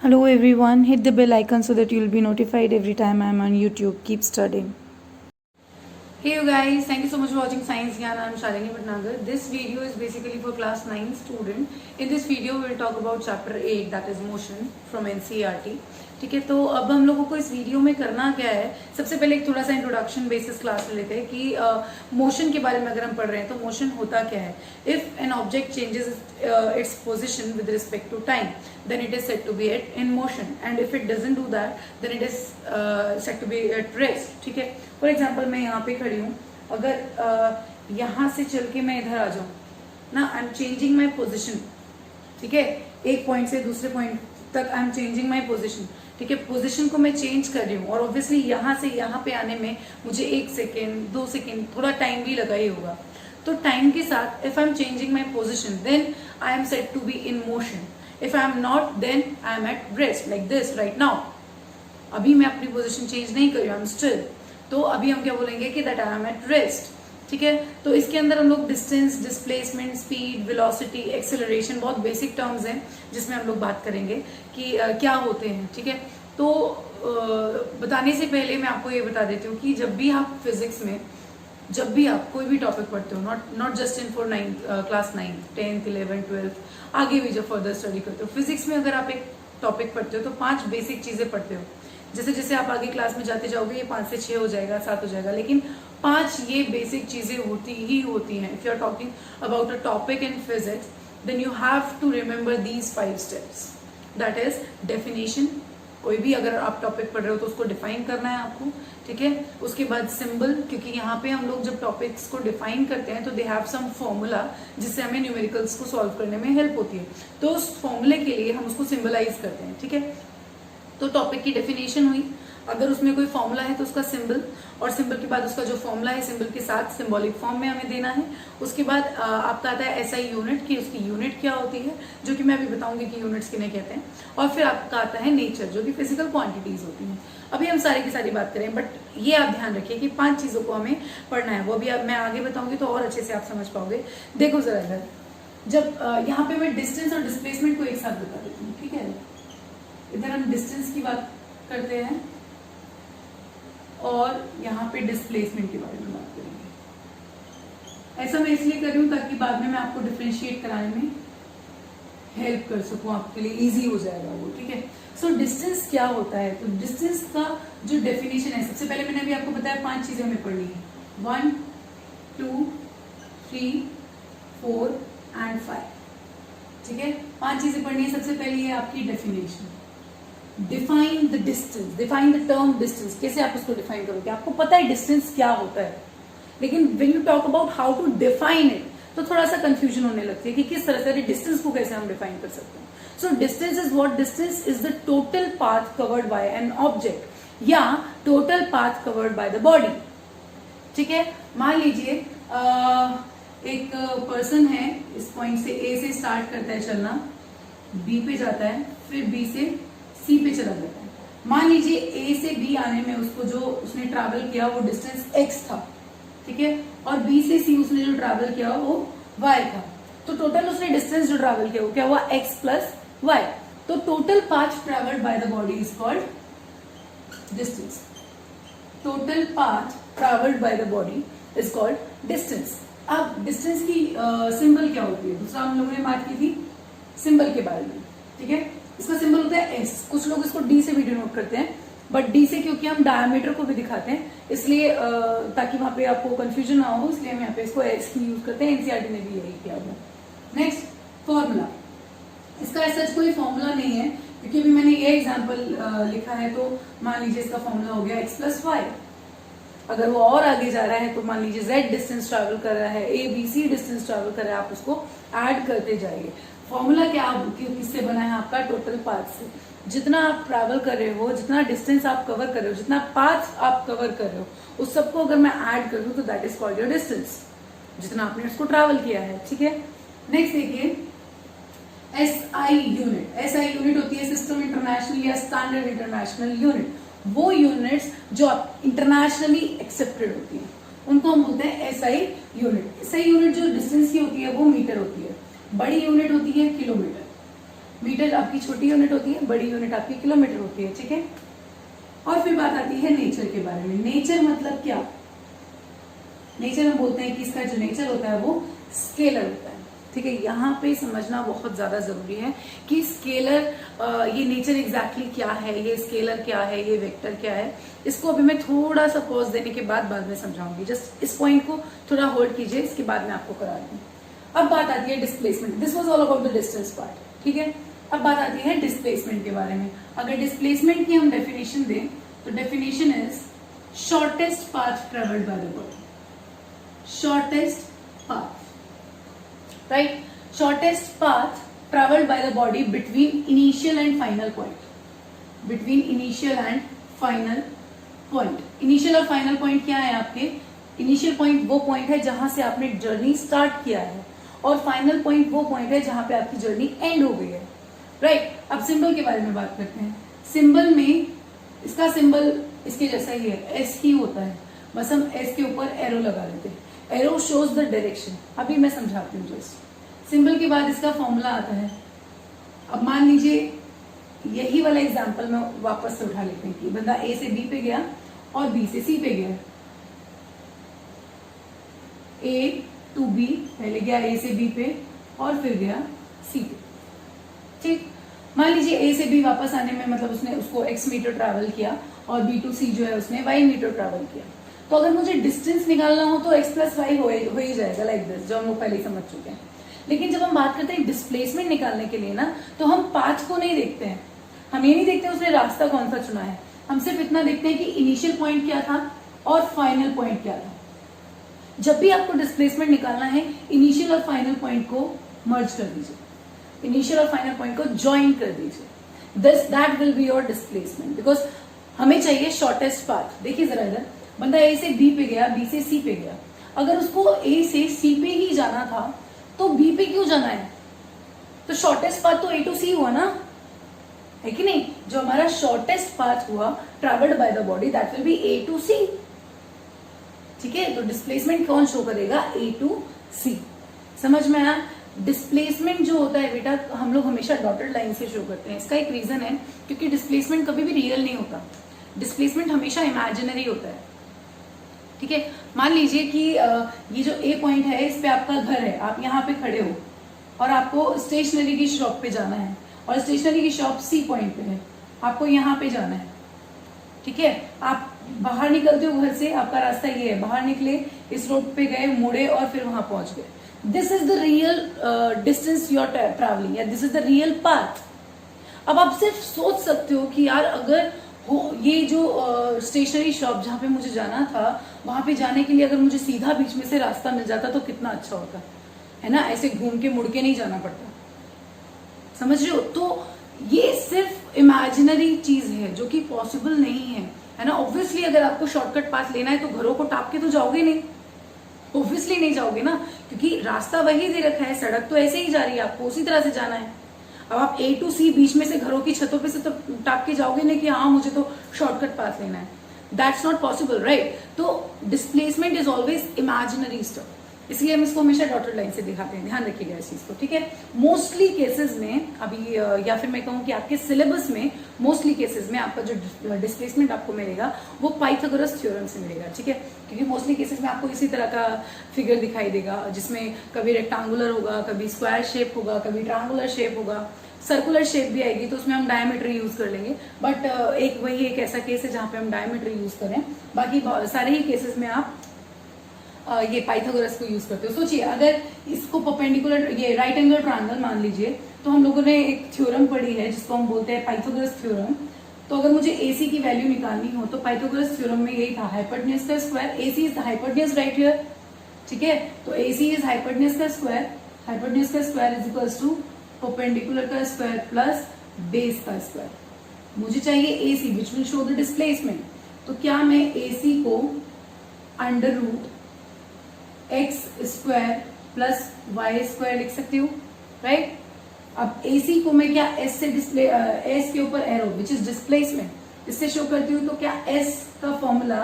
Hello everyone, hit the bell icon so that you'll be notified every time I'm on YouTube. Keep studying. Hey you guys, thank you so much for watching Science Gyan. I'm Shalini Bhatnagar. This video is basically for class 9 student. In this video we'll talk about chapter 8 that is motion from NCERT. ठीक है, तो अब हम लोगों को इस video में करना क्या है, सबसे पहले एक थोड़ा सा इंट्रोडक्शन बेसिस क्लास ले लेते हैं कि मोशन के बारे में अगर हम पढ़ रहे हैं तो मोशन होता क्या है. If an object changes its position with respect to time then it is said to be at in motion, and if it doesn't do that then it is said to be at rest. ठीक है, for example मैं यहाँ पे खड़ी हूँ, अगर यहाँ से चल के मैं इधर आ जाऊँ ना, आई एम चेंजिंग माई पोजिशन. ठीक है, एक पॉइंट से दूसरे पॉइंट तक आई एम चेंजिंग माई पोजिशन. ठीक है, पोजिशन को मैं चेंज कर रही हूँ और ऑब्वियसली यहाँ से यहाँ पे आने में मुझे 1 सेकेंड 2 सेकेंड थोड़ा टाइम भी लगा ही होगा. तो टाइम के साथ if I am changing my position then I am said to be in motion. If I am not, then I am at rest, like this right now. अभी मैं अपनी पोजीशन चेंज नहीं कर रही हूँ, I am still. तो अभी हम क्या बोलेंगे कि that I am at rest. ठीक है, तो इसके अंदर हम लोग distance, displacement, speed, velocity, acceleration, बहुत बेसिक टर्म्स हैं जिसमें हम लोग बात करेंगे कि क्या होते हैं. ठीक है, तो बताने से पहले मैं आपको ये बता देती हूँ कि जब भी आप फिजिक्स में जब भी आप कोई भी टॉपिक पढ़ते हो, not just in for class 9, 10th, 11th, 12th, आगे भी जब फर्दर स्टडी करते हो, फिजिक्स में अगर आप एक टॉपिक पढ़ते हो तो 5 बेसिक चीजें पढ़ते हो. जैसे जैसे आप आगे क्लास में जाते जाओगे ये 5 से 6 हो जाएगा, 7 हो जाएगा, लेकिन 5 ये बेसिक चीजें होती ही होती हैं. If you are talking about a topic in physics then you have to remember these 5 steps. That is definition. कोई भी अगर आप टॉपिक पढ़ रहे हो तो उसको डिफाइन करना है आपको. ठीक है, उसके बाद सिंबल, क्योंकि यहाँ पे हम लोग जब टॉपिक्स को डिफाइन करते हैं तो दे हैव सम फॉर्मूला जिससे हमें न्यूमेरिकल्स को सॉल्व करने में हेल्प होती है. तो उस फॉर्मूले के लिए हम उसको सिंबलाइज करते हैं. ठीक है, तो टॉपिक की डेफिनेशन हुई, अगर उसमें कोई फॉर्मूला है तो उसका सिंबल, और सिंबल के बाद उसका जो फॉर्मूला है सिंबल के साथ सिंबॉलिक फॉर्म में हमें देना है. उसके बाद आपका आता है एसआई यूनिट की उसकी यूनिट क्या होती है, जो कि मैं अभी बताऊंगी कि यूनिट्स किन्हें कहते हैं. और फिर आपका आता है नेचर, जो कि फिजिकल क्वांटिटीज होती हैं. अभी हम सारी की सारी बात करें, बट ये आप ध्यान रखिए कि 5 चीजों को हमें पढ़ना है. वो भी मैं आगे बताऊंगी तो और अच्छे से आप समझ पाओगे. देखो जरा इधर, जब यहाँ पे मैं डिस्टेंस और डिस्प्लेसमेंट को एक साथ बता देती हूँ. ठीक है, इधर हम डिस्टेंस की बात करते हैं और यहाँ पे डिस्प्लेसमेंट के बारे में बात करेंगे. ऐसा मैं इसलिए कर रही हूँ ताकि बाद में मैं आपको डिफरेंशिएट कराने में हेल्प कर सकूं, आपके लिए इजी हो जाएगा वो. ठीक है, सो डिस्टेंस क्या होता है, तो डिस्टेंस का जो डेफिनेशन है, सबसे पहले मैंने अभी आपको बताया 5 चीजें हमें पढ़नी है. 1, 2, 3, 4 एंड 5. ठीक है, 5 चीजें पढ़नी है. सबसे पहले है आपकी definition. Define the distance, define the term distance. कैसे आप उसको डिफाइन करोगे, आपको पता है डिस्टेंस क्या होता है, लेकिन when you talk about how to define it तो थोड़ा सा कंफ्यूजन होने लगती है कि किस तरह से डिस्टेंस को कैसे हम डिफाइन कर सकते हैं. So distance is what, distance is the total path covered by an object या total path covered by the body. ठीक है, मान लीजिए एक पर्सन है, इस पॉइंट से ए से स्टार्ट करता है चलना, बी पे जाता है, फिर बी से सी पे चला जाता है. मान लीजिए ए से बी आने में उसको जो उसने ट्रैवल किया वो डिस्टेंस x था. ठीक है, और बी से सी उसने जो ट्रैवल किया वो y था. तो टोटल उसने डिस्टेंस जो ट्रैवल किया वो क्या हुआ, x प्लस y. तो total path travelled by the body is called distance. Total path travelled by the body is called distance. अब डिस्टेंस की सिंबल क्या होती है, दूसरा हम लोगों ने बात की थी सिंबल के बारे में. ठीक है, इसका सिंबल होता है s. कुछ लोग इसको d से भी डिनोट करते हैं, बट d से क्योंकि हम डायमीटर को भी दिखाते हैं इसलिए ताकि वहां पे आपको कंफ्यूजन ना हो, इसलिए हम यहाँ पे इसको s की यूज करते हैं. एनसीईआरटी ने भी यही किया हुआ. Next, formula. इसका ऐसा कोई फॉर्मूला नहीं है, क्योंकि अभी मैंने ये एग्जाम्पल लिखा है. तो मान लीजिए इसका फॉर्मूला हो गया x प्लस वाई. अगर वो और आगे जा रहा है तो मान लीजिए z डिस्टेंस ट्रैवल कर रहा है, a b c distance travel कर रहा है, आप उसको ऐड करते जाइए. फॉर्मूला क्या किससे बना है, आपका टोटल पाथ से. जितना आप ट्रैवल कर रहे हो, जितना डिस्टेंस आप कवर कर रहे हो, जितना पाथ आप कवर कर रहे हो, उस सबको अगर मैं ऐड कर दूं तो that is called your distance, जितना आपने उसको ट्रैवल किया है. ठीक है, नेक्स्ट देखिए एसआई यूनिट. एसआई यूनिट होती है सिस्टम इंटरनेशनल या स्टैंडर्ड इंटरनेशनल यूनिट. वो यूनिट्स जो इंटरनेशनली एक्सेप्टेड होती है उनको हम बोलते हैं एसआई यूनिट. एसआई यूनिट जो डिस्टेंस की होती है वो मीटर होती है. बड़ी यूनिट होती है किलोमीटर. मीटर आपकी छोटी यूनिट होती है, बड़ी यूनिट आपकी किलोमीटर होती है, ठीक है। और फिर बात आती है नेचर के बारे में। नेचर मतलब क्या? नेचर हम बोलते हैं कि इसका जो नेचर होता है वो स्केलर होता है, ठीक है। यहाँ पे समझना बहुत ज्यादा जरूरी है कि स्केलर, ये नेचर एग्जैक्टली क्या है, ये स्केलर क्या है, ये वेक्टर क्या है। इसको अभी मैं थोड़ा सा पॉज देने के बाद में समझाऊंगी। जस्ट इस पॉइंट को थोड़ा होल्ड कीजिए, इसके बाद मैं आपको करा दूँ। अब बात आती है displacement. This was all about the distance part, ठीक है। अब बात आती है डिस्प्लेसमेंट के बारे में। अगर डिस्प्लेसमेंट की हम डेफिनेशन दें तो definition is shortest path travelled by the body. Shortest path, right? Shortest path traveled by the body between initial and final point. Between initial and final point. Initial और final point क्या है आपके? Initial point वो point है जहां से आपने journey start किया है, और final point वो point है जहां पे आपकी जर्नी एंड हो गई है, राइट? अब सिंबल के बारे में बात करते हैं। सिंबल में इसका सिंबल इसके जैसा ही है, एस ही होता है, बस हम एस के ऊपर एरो लगा देते हैं। Arrow shows the direction. अभी मैं समझाती हूँ जस्ट। सिंबल के बाद इसका फॉर्मूला आता है। अब मान लीजिए यही वाला एग्जांपल मैं वापस से उठा लेते हैं कि बंदा ए से बी पे गया और बी से सी पे गया। ए टू बी, पहले गया ए से बी पे और फिर गया सी पे, ठीक। मान लीजिए ए से बी वापस आने में मतलब उसने उसको x मीटर ट्रैवल किया और बी टू सी जो है उसने y मीटर ट्रैवल किया। तो अगर मुझे डिस्टेंस निकालना हो तो x प्लस वाई हो ही जाएगा, लाइक दिस, जो हम लोग पहले ही समझ चुके हैं। लेकिन जब हम बात करते हैं डिस्प्लेसमेंट निकालने के लिए ना, तो हम पाथ को नहीं देखते हैं, हम ये नहीं देखते उसने रास्ता कौन सा चुना है। हम सिर्फ इतना देखते हैं कि इनिशियल पॉइंट क्या था और फाइनल पॉइंट क्या था। जब भी आपको डिस्प्लेसमेंट निकालना है, इनिशियल और फाइनल पॉइंट को मर्ज कर दीजिए, इनिशियल और फाइनल पॉइंट को ज्वाइन कर दीजिए। That will be your displacement, because हमें चाहिए शॉर्टेस्ट पाथ। देखिए जरा इधर, बंदा ए से बी पे गया, बी से सी पे गया। अगर उसको ए से सी पे ही जाना था तो बी पे क्यों जाना है? तो शॉर्टेस्ट पाथ तो ए टू सी हुआ ना, है कि नहीं? जो हमारा शॉर्टेस्ट पाथ हुआ travelled by the body, that will be A to C, ठीक है। तो डिस्प्लेसमेंट कौन शो करेगा? A to C. समझ में आया? डिस्प्लेसमेंट जो होता है बेटा, हम लोग हमेशा डॉटेड लाइन से शो करते हैं। इसका एक रीजन है, क्योंकि डिस्प्लेसमेंट कभी भी रियल नहीं होता, डिस्प्लेसमेंट हमेशा इमेजिनरी होता है, ठीक है। मान लीजिए कि ये जो ए पॉइंट है, इस पे आपका घर है, आप यहाँ पे खड़े हो और आपको स्टेशनरी की शॉप पे जाना है, और स्टेशनरी की शॉप सी पॉइंट पे है, आपको यहाँ पे जाना है, ठीक है। आप बाहर निकलते हो घर से, आपका रास्ता ये है, बाहर निकले, इस रोड पे गए, मुड़े और फिर वहां पहुंच गए। This is the real distance you are travelling, या this is the real path. अब आप सिर्फ सोच सकते हो कि यार अगर ये जो स्टेशनरी शॉप जहाँ पे मुझे जाना था, वहां पे जाने के लिए अगर मुझे सीधा बीच में से रास्ता मिल जाता तो कितना अच्छा होता, है ना? ऐसे घूम के मुड़ के नहीं जाना पड़ता, समझ रहे हो? तो ये सिर्फ इमेजिनरी चीज है जो कि पॉसिबल नहीं है ना? ऑब्वियसली अगर आपको शॉर्टकट पाथ लेना है तो घरों को टाप के तो जाओगे नहीं, ऑब्वियसली नहीं जाओगे ना, क्योंकि रास्ता वही दे रखा है, सड़क तो ऐसे ही जा रही है, आपको उसी तरह से जाना है। अब आप ए टू सी बीच में से घरों की छतों पे से तो टाप के जाओगे नहीं कि हाँ मुझे तो शॉर्टकट पाथ लेना है, दैट्स नॉट पॉसिबल, राइट? तो displacement is always imaginary stuff, इसलिए हम इसको हमेशा डॉटेड लाइन से दिखाते हैं, ध्यान रखिएगा इस चीज को, ठीक है। मोस्टली केसेस में अभी या फिर मैं कहूँ कि आपके सिलेबस में मोस्टली केसेस में आपका जो डिस्प्लेसमेंट आपको मिलेगा वो पाइथागोरस थ्योरम से मिलेगा, ठीक है। क्योंकि मोस्टली केसेस में आपको इसी तरह का फिगर दिखाई देगा, जिसमें कभी रेक्टेंगुलर होगा, कभी स्क्वायर शेप होगा, कभी ट्रायंगुलर शेप होगा, सर्कुलर शेप भी आएगी तो उसमें हम डायमीटर यूज कर लेंगे। बट एक ऐसा केस है जहां पे हम डायमीटर यूज करें, बाकी सारे ही केसेस में आप ये पाइथागोरस को यूज करते हो। सोचिए अगर इसको परपेंडिकुलर, ये राइट एंगल ट्रायंगल मान लीजिए, तो हम लोगों ने एक थ्योरम पढ़ी है जिसको हम बोलते हैं पाइथागोरस थ्योरम। तो अगर मुझे AC की वैल्यू निकालनी हो तो पाइथागोरस थ्योरम में यही था, हाइपोटेन्यूज का square, AC is the hypotenuse right here, ठीक है। तो AC इज हाइपोटेन्यूज का स्क्वायर, हाइपोटेन्यूज का square is equals to perpendicular का स्क्वायर प्लस बेस का स्क्वायर। मुझे चाहिए AC which will show the displacement. तो क्या मैं AC को under root x square plus y square लिख सकती हूँ, राइट? अब AC को मैं क्या S से S के ऊपर एरो विच इज डिस्प्लेसमेंट इससे शो करती हूँ, तो क्या S का फॉर्मूला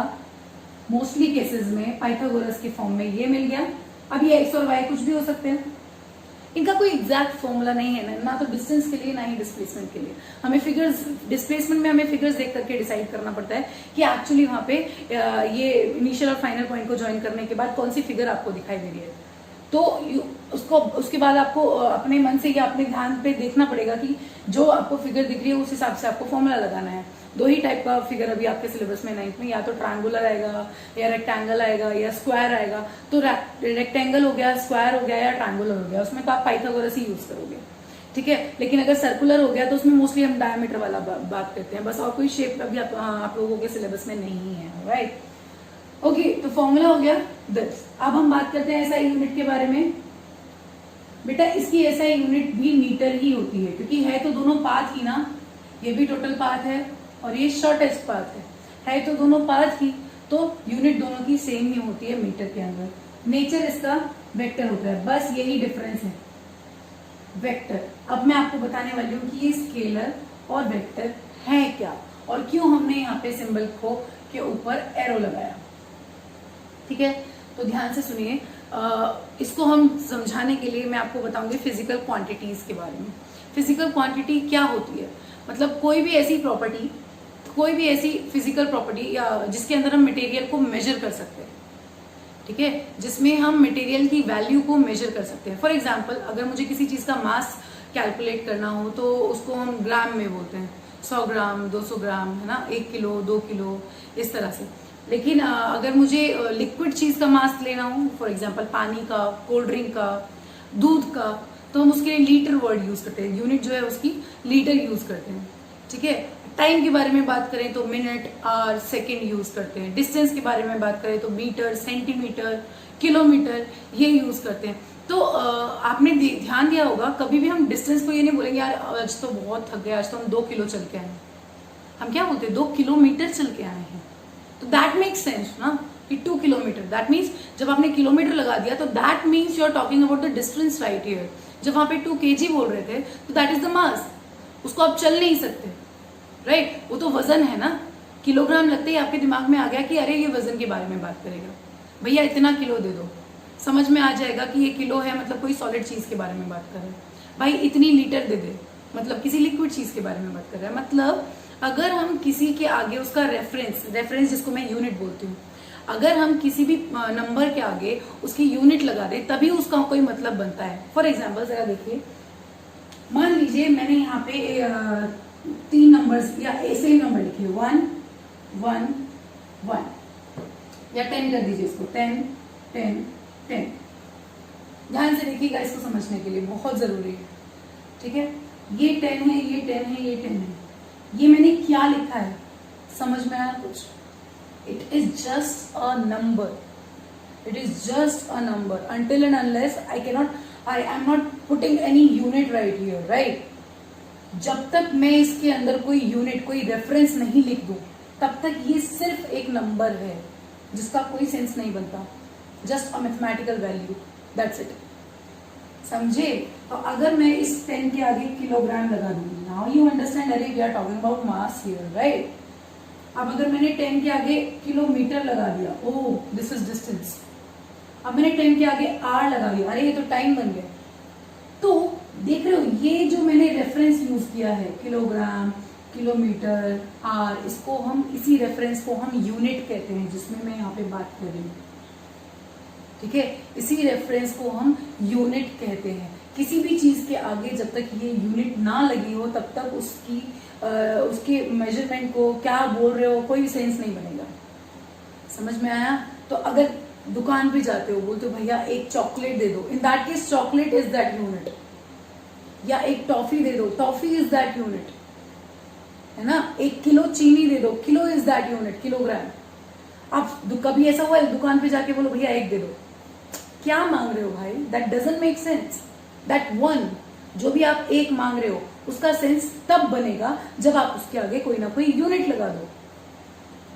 मोस्टली केसेस में पाइथागोरस के फॉर्म में ये मिल गया। अब ये X और Y कुछ भी हो सकते हैं। इनका कोई एग्जैक्ट फॉर्मूला नहीं है ना तो डिस्टेंस के लिए ना ही डिस्प्लेसमेंट के लिए। हमें फिगर्स, डिस्प्लेसमेंट में हमें फिगर्स देख करके डिसाइड करना पड़ता है कि एक्चुअली वहां पे ये इनिशियल और फाइनल पॉइंट को ज्वाइन करने के बाद कौन सी फिगर आपको दिखाई दे रही है। तो उसके बाद आपको अपने मन से या अपने ध्यान पे देखना पड़ेगा कि जो आपको फिगर दिख रही है उस हिसाब से आपको फॉर्मूला लगाना है। दो ही टाइप का फिगर अभी आपके सिलेबस में 9th में, या तो ट्रायंगुलर आएगा या रेक्टेंगल आएगा या स्क्वायर आएगा। तो रेक्टेंगल हो गया, स्क्वायर हो गया या ट्रायंगुलर हो गया, उसमें तो आप पाइथागोरस ही यूज करोगे, ठीक है। लेकिन अगर सर्कुलर हो गया तो उसमें मोस्टली हम डायमीटर वाला बात करते हैं बस, और कोई शेप अभी आप लोगों के सिलेबस में नहीं है, राइट। ओके, तो फॉर्मूला हो गया दिस। अब हम बात करते हैं एसआई यूनिट के बारे में। बेटा इसकी एसआई यूनिट भी मीटर ही होती है, क्योंकि है तो दोनों पाथ ही ना, ये भी टोटल पाथ है और ये शॉर्टेस्ट पाथ है तो दोनों पाथ ही, तो यूनिट दोनों की सेम ही होती है मीटर के अंदर। नेचर इसका वेक्टर होता है, बस यही डिफरेंस है, वेक्टर। अब मैं आपको बताने वाली हूँ कि ये स्केलर और वेक्टर है क्या और क्यों हमने यहाँ पे सिंबल को के ऊपर एरो लगाया, ठीक है। तो ध्यान से सुनिए, इसको हम समझाने के लिए मैं आपको बताऊंगी फिजिकल क्वांटिटीज के बारे में। फिजिकल क्वांटिटी क्या होती है, मतलब कोई भी ऐसी प्रॉपर्टी, कोई भी ऐसी फिजिकल प्रॉपर्टी या जिसके अंदर हम मटेरियल को मेजर कर सकते हैं, ठीक है, जिसमें हम मटेरियल की वैल्यू को मेजर कर सकते हैं। फॉर एग्जाम्पल, अगर मुझे किसी चीज का मास कैलकुलेट करना हो तो उसको हम ग्राम में बोलते हैं, 100 ग्राम, 200 ग्राम, है ना, 1 किलो, 2 किलो, इस तरह से। लेकिन अगर मुझे लिक्विड चीज का मास लेना हो, फॉर एग्जांपल पानी का, कोल्ड ड्रिंक का, दूध का, तो हम उसके लिए लीटर वर्ड यूज करते हैं, यूनिट जो है उसकी लीटर यूज करते हैं, ठीक है। टाइम के बारे में बात करें तो मिनट, आवर, सेकेंड यूज करते हैं। डिस्टेंस के बारे में बात करें तो मीटर, सेंटीमीटर, किलोमीटर, ये यूज करते हैं। तो आपने ध्यान दिया होगा, कभी भी हम डिस्टेंस को ये नहीं बोलेंगे यार आज तो बहुत थक गए, आज तो हम 2 किलो चल के आए हैं। हम क्या बोलते हैं, 2 किलोमीटर चल के आए हैं। तो दैट मेक्स सेंस ना कि 2 किलोमीटर, दैट मीन्स जब आपने किलोमीटर लगा दिया तो that means you are talking about the distance right here. जब वहां पे 2 kg बोल रहे थे तो दैट इज द मास, उसको आप चल नहीं सकते, राइट, वो तो वजन है ना। किलोग्राम लगते ही आपके दिमाग में आ गया कि अरे ये वजन के बारे में बात करेगा, भैया इतना किलो दे दो, समझ में आ जाएगा कि ये किलो है, मतलब कोई सॉलिड चीज के बारे में बात कर रहे हैं। भाई इतनी लीटर दे दे, मतलब किसी लिक्विड चीज के बारे में बात कर रहा है। मतलब अगर हम किसी के आगे उसका रेफरेंस जिसको मैं यूनिट बोलती हूँ, अगर हम किसी भी नंबर के आगे उसकी यूनिट लगा दे तभी उसका कोई मतलब बनता है। फॉर एग्जाम्पल जरा देखिए, मान लीजिए मैंने यहाँ पे 3 नंबर्स या ऐसे ही नंबर लिखे 1 1 1 या 10 कर दीजिए इसको, 10 10 10। ध्यान से देखिएगा, इसको समझने के लिए बहुत जरूरी है, ठीक है। ये 10 है, ये 10 है, ये 10 है, ये मैंने क्या लिखा है, समझ में आया कुछ? It is just a number, it is just a number until and unless I am not putting any unit right here, right? जब तक मैं इसके अंदर कोई यूनिट, कोई रेफरेंस नहीं लिख दूं तब तक ये सिर्फ एक नंबर है जिसका कोई सेंस नहीं बनता, just a mathematical value, that's it, समझे। तो अगर मैं इस 10 के आगे किलोग्राम लगा दूंगी, नाउ यू अंडरस्टैंड, अरे we are talking about mass here, right. अब अगर मैंने 10 के आगे किलोमीटर लगा दिया, ओह दिस इज डिस्टेंस। अब मैंने 10 के आगे आर लगा दिया, अरे ये तो टाइम बन गया। तो देख रहे हो, ये जो मैंने रेफरेंस यूज किया है, किलोग्राम, किलोमीटर, आर, इसको हम, इसी रेफरेंस को हम यूनिट कहते हैं, जिसमें मैं यहाँ पे बात कर रही हूँ, ठीक है। इसी रेफरेंस को हम यूनिट कहते हैं। किसी भी चीज के आगे जब तक ये यूनिट ना लगी हो तब तक उसके मेजरमेंट को क्या बोल रहे हो कोई सेंस नहीं बनेगा, समझ में आया। तो अगर दुकान पे जाते हो, बोलते हो भैया एक चॉकलेट दे दो, इन that case chocolate is that unit, या एक टॉफी दे दो, टॉफी इज दैट यूनिट, है ना। 1 किलो चीनी दे दो, kilo is that unit, kilogram. अब कभी ऐसा हुआ है दुकान पे जाके बोलो भैया 1 दे दो, क्या मांग रहे हो भाई, that doesn't make sense. That 1 जो भी आप 1 मांग रहे हो उसका सेंस तब बनेगा जब आप उसके आगे कोई ना कोई यूनिट लगा दो।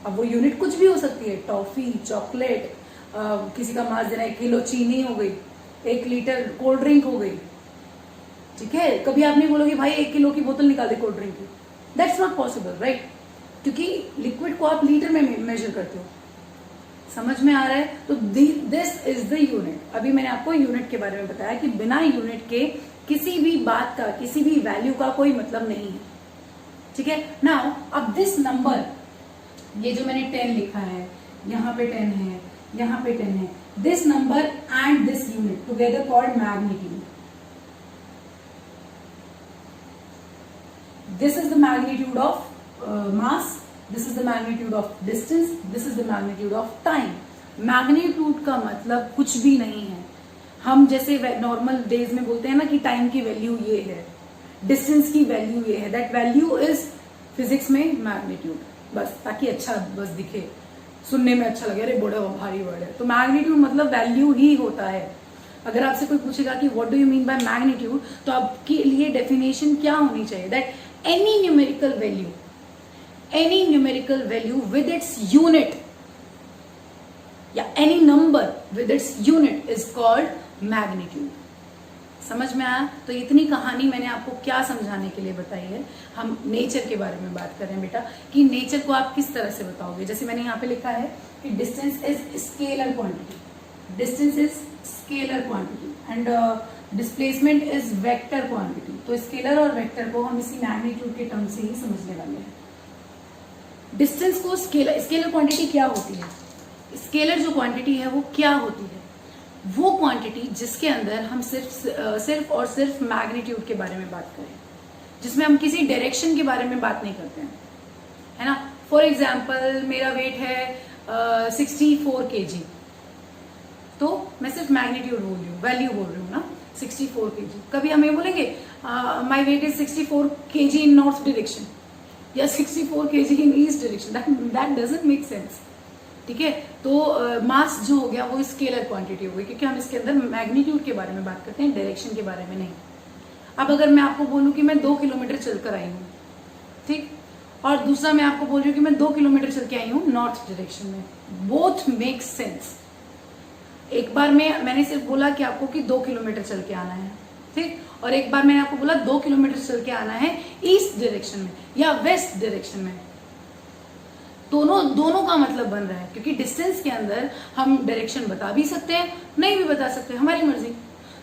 अब वो यूनिट कुछ भी हो सकती है, टॉफी, चॉकलेट, किसी का मास देना, 1 किलो चीनी हो गई, 1 लीटर कोल्ड ड्रिंक हो गई, ठीक है। कभी आप नहीं बोलोगे भाई 1 किलो की बोतल निकाल दे कोल्ड ड्रिंक की, दैट्स नॉट पॉसिबल, राइट, क्योंकि लिक्विड को आप लीटर में मेजर करते हो, समझ में आ रहा है? तो दिस इज द यूनिट। अभी मैंने आपको यूनिट के बारे में बताया कि बिना यूनिट के किसी भी बात का, किसी भी वैल्यू का कोई मतलब नहीं है। ठीक है। नाउ अब दिस नंबर, ये जो मैंने 10 लिखा है, यहाँ पे 10 है, यहाँ पे 10 है, this number and this unit together called magnitude. This is the magnitude of mass, this is the magnitude of distance, this is the magnitude of time. Magnitude का मतलब कुछ भी नहीं है। हम जैसे नॉर्मल डेज में बोलते हैं ना कि टाइम की वैल्यू ये है, डिस्टेंस की वैल्यू ये है, दैट वैल्यू इज फिजिक्स में मैग्नीट्यूड, बस ताकि अच्छा बस दिखे, सुनने में अच्छा लगे, अरे बड़ा भारी वर्ड है। तो मैग्नीट्यूड मतलब वैल्यू ही होता है। अगर आपसे कोई पूछेगा कि what do you mean by magnitude, तो आपके लिए डेफिनेशन क्या होनी चाहिए? That any numerical value with its unit या any number with its unit is called magnitude। समझ में आया? तो इतनी कहानी मैंने आपको क्या समझाने के लिए बताई है। हम नेचर के बारे में बात कर रहे हैं बेटा, कि नेचर को आप किस तरह से बताओगे। जैसे मैंने यहाँ पे लिखा है कि distance is scalar quantity, distance is scalar quantity and displacement is vector quantity. तो स्केलर और वेक्टर को हम इसी मैग्नीट्यूड के टर्म से ही समझने वाले हैं। डिस्टेंस को स्केलर क्वांटिटी क्या होती है? स्केलर जो क्वांटिटी है वो क्या होती है? वो क्वांटिटी जिसके अंदर हम सिर्फ और सिर्फ मैग्नीट्यूड के बारे में बात करें, जिसमें हम किसी डायरेक्शन के बारे में बात नहीं करते हैं, है ना। फॉर एग्जाम्पल मेरा वेट है 64 kg, तो मैं सिर्फ मैग्नीट्यूड बोल रही हूँ, वैल्यू बोल रही हूँ ना, 64 kg। कभी हम ये बोलेंगे my weight is 64 kg in north direction या 64 kg in east direction, that doesn't make sense. ठीक है। तो मास जो हो गया वो स्केलर क्वांटिटी हो गई, क्योंकि हम इसके अंदर मैग्नीट्यूड के बारे में बात करते हैं, डायरेक्शन के बारे में नहीं। अब अगर मैं आपको बोलूं कि मैं 2 किलोमीटर चलकर आई हूँ, ठीक, और दूसरा मैं आपको बोल रही हूँ कि मैं 2 किलोमीटर चल के आई हूँ नॉर्थ डायरेक्शन में, बोथ मेक सेंस। एक बार मैंने सिर्फ बोला कि आपको कि 2 किलोमीटर चल के आना है, ठीक, और एक बार मैंने आपको बोला 2 किलोमीटर चल के आना है ईस्ट डायरेक्शन में या वेस्ट डायरेक्शन में। दोनों का मतलब बन रहा है, क्योंकि डिस्टेंस के अंदर हम डायरेक्शन बता भी सकते हैं, नहीं भी बता सकते, हमारी मर्जी।